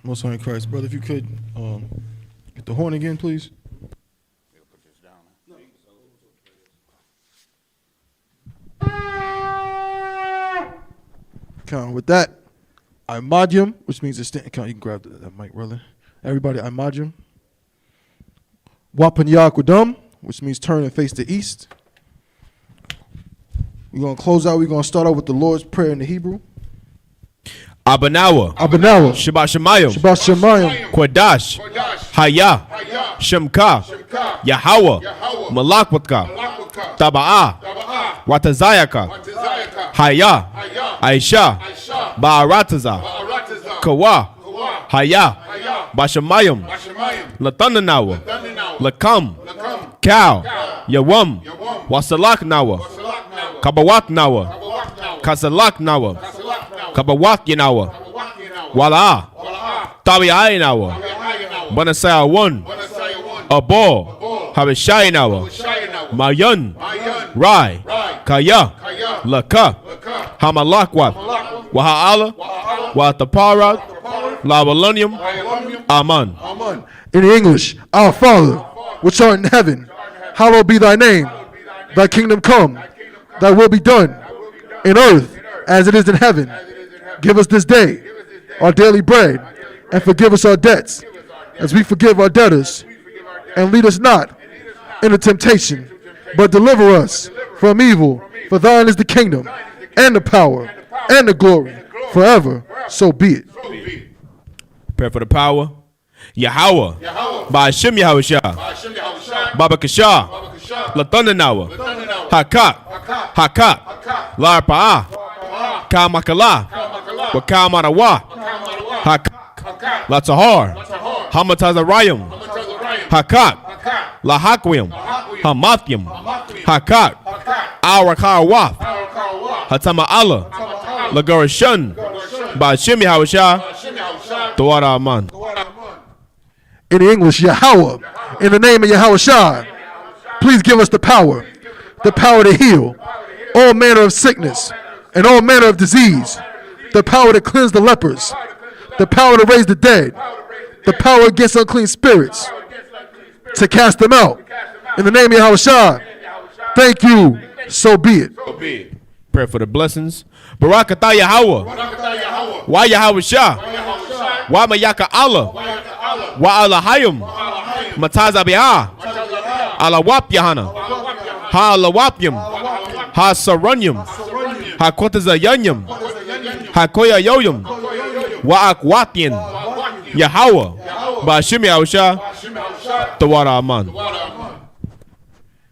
Most High in Christ. Brother, if you could get the horn again, please. Put this down. Count with that. Imadium, which means a stand. Count, you can grab that mic, brother. Everybody, Imadium. Wapanyaquadum, which means turn and face the east. We're going to close out. We're going to start out with the Lord's Prayer in the Hebrew. Abanawa, Abanawa, Shabbat Shemayim, Shabbat Shemayim, Kodash, Haya, Shemka, Yahweh, Malakwaka, Taba'a, Watazayaka, Haya, Aisha, Ba'arataza, Kawa, Haya, Bashamayim, Latananawa, Lakam, Cow, Yawam, Wasalak Nawa, Kabawak Nawa, Kasalak Nawa, Kabawak Yanawa, Wala, Tabi'ai Nawa, Banasaya 1, Abo, Habishai Nawa, Mayan, Rai, Kaya, Laka, Hamalakwat, Waha'ala, Wataparad, Labalunium, Aman. In English, Our Father, which art in heaven, hallowed be thy name. Thy kingdom come, thy will be done, in earth as it is in heaven. Give us this day our daily bread, and forgive us our debts, as we forgive our debtors. And lead us not into temptation, but deliver us from evil. For thine is the kingdom, and the power, and the glory, forever. So be it. Prayer for the power. Yahweh, Ba'ashim Yahushua, Baba Kasha, Latananawa, Hakat, Larpa'a, Kamakala, Wakamarawa, Hakak, Latahar, Hamatazarayim, Hakat, Lahakwim, Hamathyam, Hakat, Arakarawath, Hatama Allah, Lagarashan, Ba'ashim Yahushua, Tawara Aman. In English, Yahweh, in the name of Yahweh Shai, please give us the power to heal all manner of sickness and all manner of disease, the power to cleanse the lepers, the power to raise the dead, the power against unclean spirits, to cast them out. In the name of Yahweh Shai, thank you, so be it. Prayer for the blessings. Barakatah Yahweh. Wa Yahweh Shah. Wa Mayaka Allah. Wa Alahayim. Matazabi'ah. Alawap Yahana. Ha Alawapyam. Ha Saranyam. Ha Kotazayanyam. Ha Koya Yoyam. Wa Akwatyan. Yahweh. Ba'ashim Yahusha. Tawara Aman.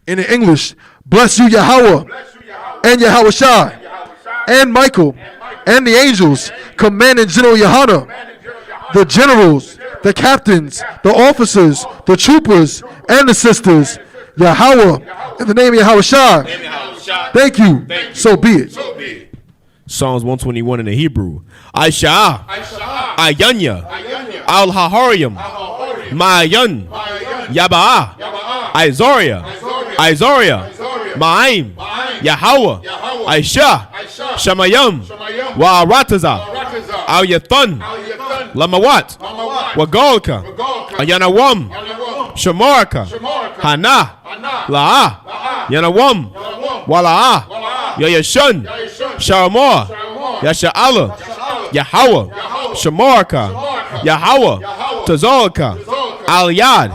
In English, bless you, Yahweh, and Yahweh Shai, and Michael, and the angels, commanding General Yohana, the generals, the captains, the officers, the troopers, and the sisters, Yahweh, in the name of Yahweh Shai. Thank you, so be it. Psalms 121 in the Hebrew. Aisha, Ayanya, Al Hahariyam, Ma'ayan, Yaba'ah, Izoria, Ma'aim, Yahweh, Aisha, Shamayam, Wa'arataza, Al Yathan, Lamawat, Wagolka, Ayanawam, Shamarka, Hana, La'ah, Yanawam, Wala'ah, Yayashun, Sharamor, Yasha'ala, Yahweh, Shamarka, Yahweh, Tazolka, Al-Yad,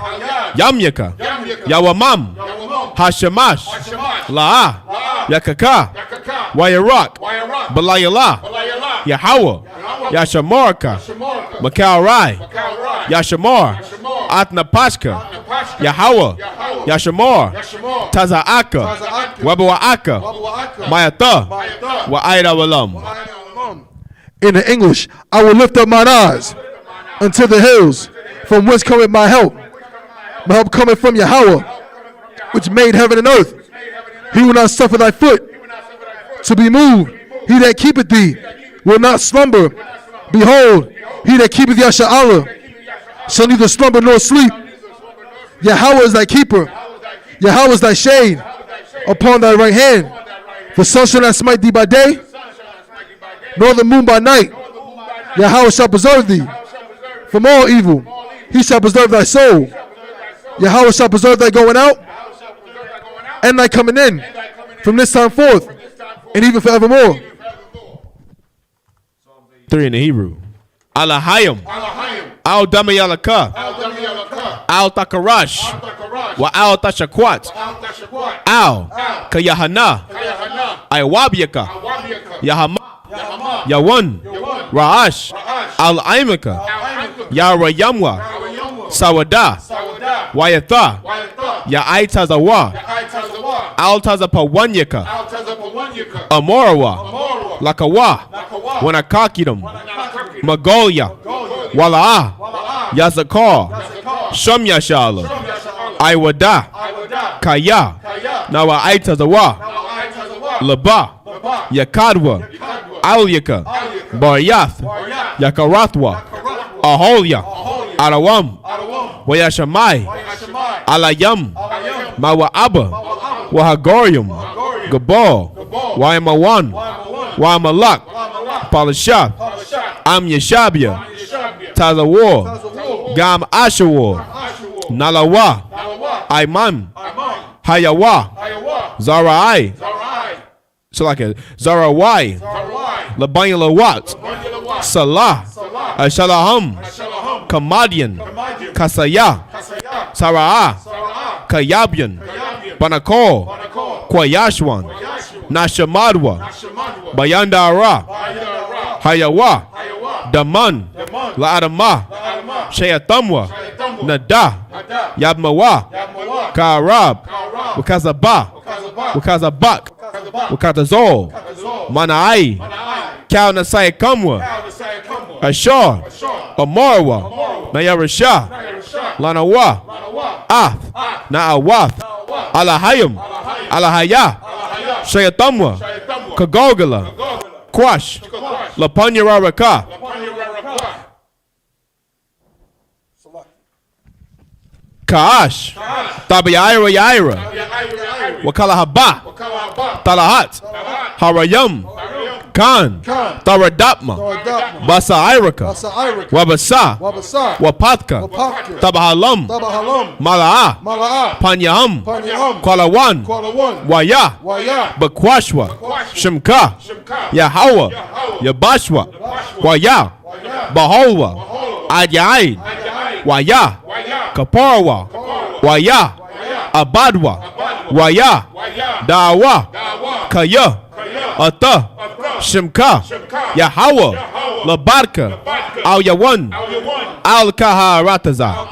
Yamyaka, Yawamam, Hashamash, La'ah, Yakaka, Wayarak, Balayala, Yahweh, Yashamarka, Makal Rai, Yashamar, Atna Pashka, Yahweh, Yashamar, Tazaaka, Wabawaaka, Mayata, Wa'aida Walam. In the English, I will lift up mine eyes unto the hills, from whence cometh my help. My help cometh from Yahweh, which made heaven and earth. He will not suffer thy foot to be moved. He that keepeth thee will not slumber. Behold, he that keepeth Yasha'Allah shall neither slumber nor sleep. Yahweh is thy keeper. Yahweh is thy shade upon thy right hand. The sun shall not smite thee by day, nor the moon by night. Yahweh shall preserve thee from all evil. He shall preserve thy soul. Yahweh shall preserve thy going out and thy coming in from this time forth and even forevermore. 3 in the Hebrew. Alahayim, Al Damayalaka, Al Takarash, Wa Al Tashakwat, Al Kayahana, Iwabiaka, Yahama, Yawan, Ra'ash, Al Aimaka, Yarayamwa, Sawada, Wayatha, Ya'aitazawa, Al Tazapawanyaka, Amorawa, Lakawa, Wanakakidam, Magolia, Wala'a, Yazakar, Shumyashala, Iwada, Kaya, Nawa Aitazawa, Laba, Yakadwa, Alyaka, Baryath, Yakarathwa, Aholia, Arawam, Wayashamai, Alayam, Mawa'aba, Wahagorium, Gabal, Wayamawan, Wayamalak, Palashah, Am Yeshabia, Tazawar, Gam Ashawar, Nalawa, Aiman, Hayawa, Zarai, so like a Zarawai, Labanya Lawat, Salah, Ashalaham, Kamadian, Kasaya, Saraa, Kayabian, Banakol, Kwayashwan, Nashamadwa, Bayandara, Hayawa, Daman, La'adama, Shayatamwa, Nada, Yabmawa, Karab, Wakazaba, Wakazabak, Wakatazol, Manai, Kalnasai Kamwa, Ashar, Amarwa, Nayarasha, Lanawa, Ath, Na'awath, Alahayim, Alahaya, Shayatamwa, Kagogala, Kwash, Lapanyararaka, Kaash, Tabiyaira Yaira, Wakalahaba, Talahat, Harayam, Khan, Tharadapma, Basa Iraka, Wabasa, Wapatka, Tabahalam, Mala'a, Panyaham, Kwalawan, Waya, Bakwashwa, Shimka, Yahawa, Yabashwa, Waya, Baholwa, Adyaid, Waya, Kaparwa, Waya, Abadwa, Waya, Dawa, Kaya, Ata, Shimka, Yahawa, Labarka, Al Yawan, Al Kaharataza.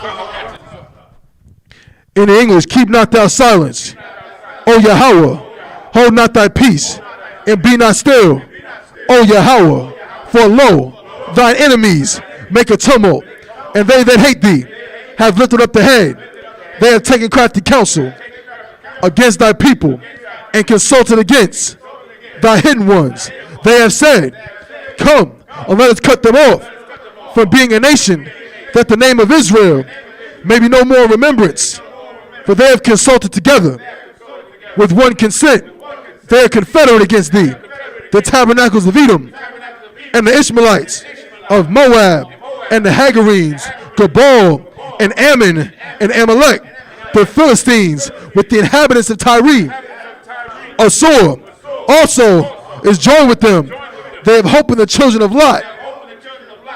In the English, keep not thou silence, O Yahweh, hold not thy peace, and be not still, O Yahweh, for lo, thine enemies make a tumult, and they that hate thee have lifted up the head. They have taken crafty counsel against thy people, and consulted against thy hidden ones. They have said, come, and let us cut them off from being a nation, that the name of Israel may be no more in remembrance. For they have consulted together with one consent. They are confederate against thee, the tabernacles of Edom, and the Ishmaelites of Moab, and the Hagarenes, Gabal, and Ammon, and Amalek, the Philistines, with the inhabitants of Tyre. Asor also is joined with them. They have hope in the children of Lot.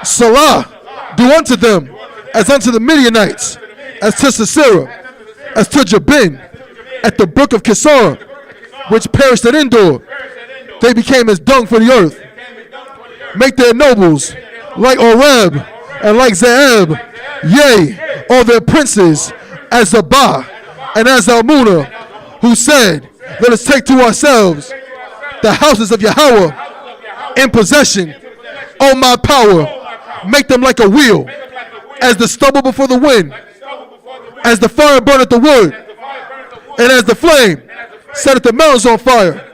Salah, do unto them as unto the Midianites, as to Sisera, as to Jabin, at the brook of Kissar, which perished at Endor. They became as dung for the earth. make their nobles like Oreb and like Zeeb, yea, all their princes as Zabah and as Almunah, who said, let us take to ourselves the houses of Yahweh in possession. O my power, make them like a wheel, as the stubble before the wind, as the fire burneth the wood, and as the flame setteth the mountains on fire.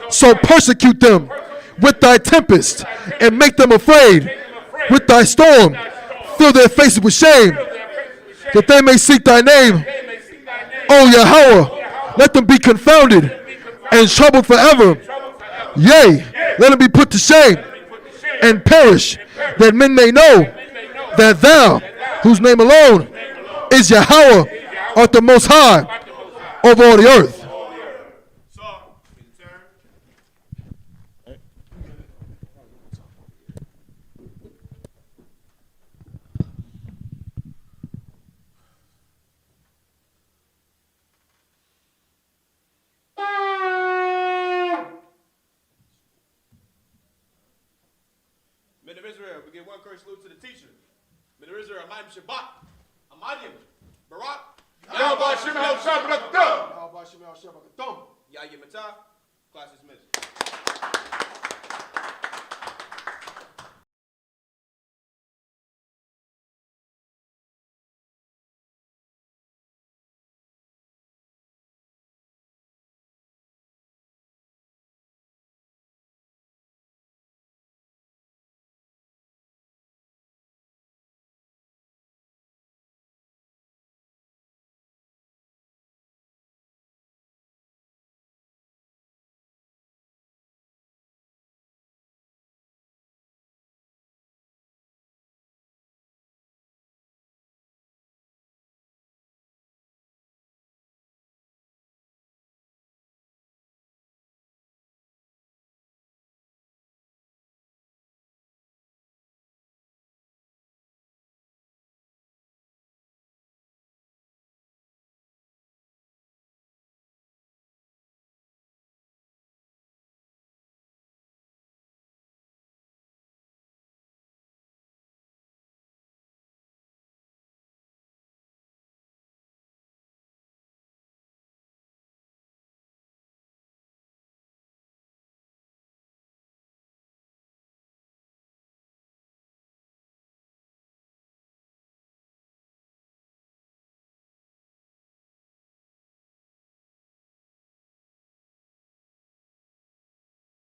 So persecute them with thy tempest, and make them afraid with thy storm. Fill their faces with shame, that they may seek thy name. O Yahweh, let them be confounded and troubled forever. Yea, let them be put to shame and perish, that men may know that thou, whose name alone is Yahweh, art the most high over all the earth. Men of Israel, we give one courage salute to the teacher. Men of Israel, Amadim Shabbat, Amadim, Barak, Yahweh Shem El Shabbat. Yahya Matah, class dismissed.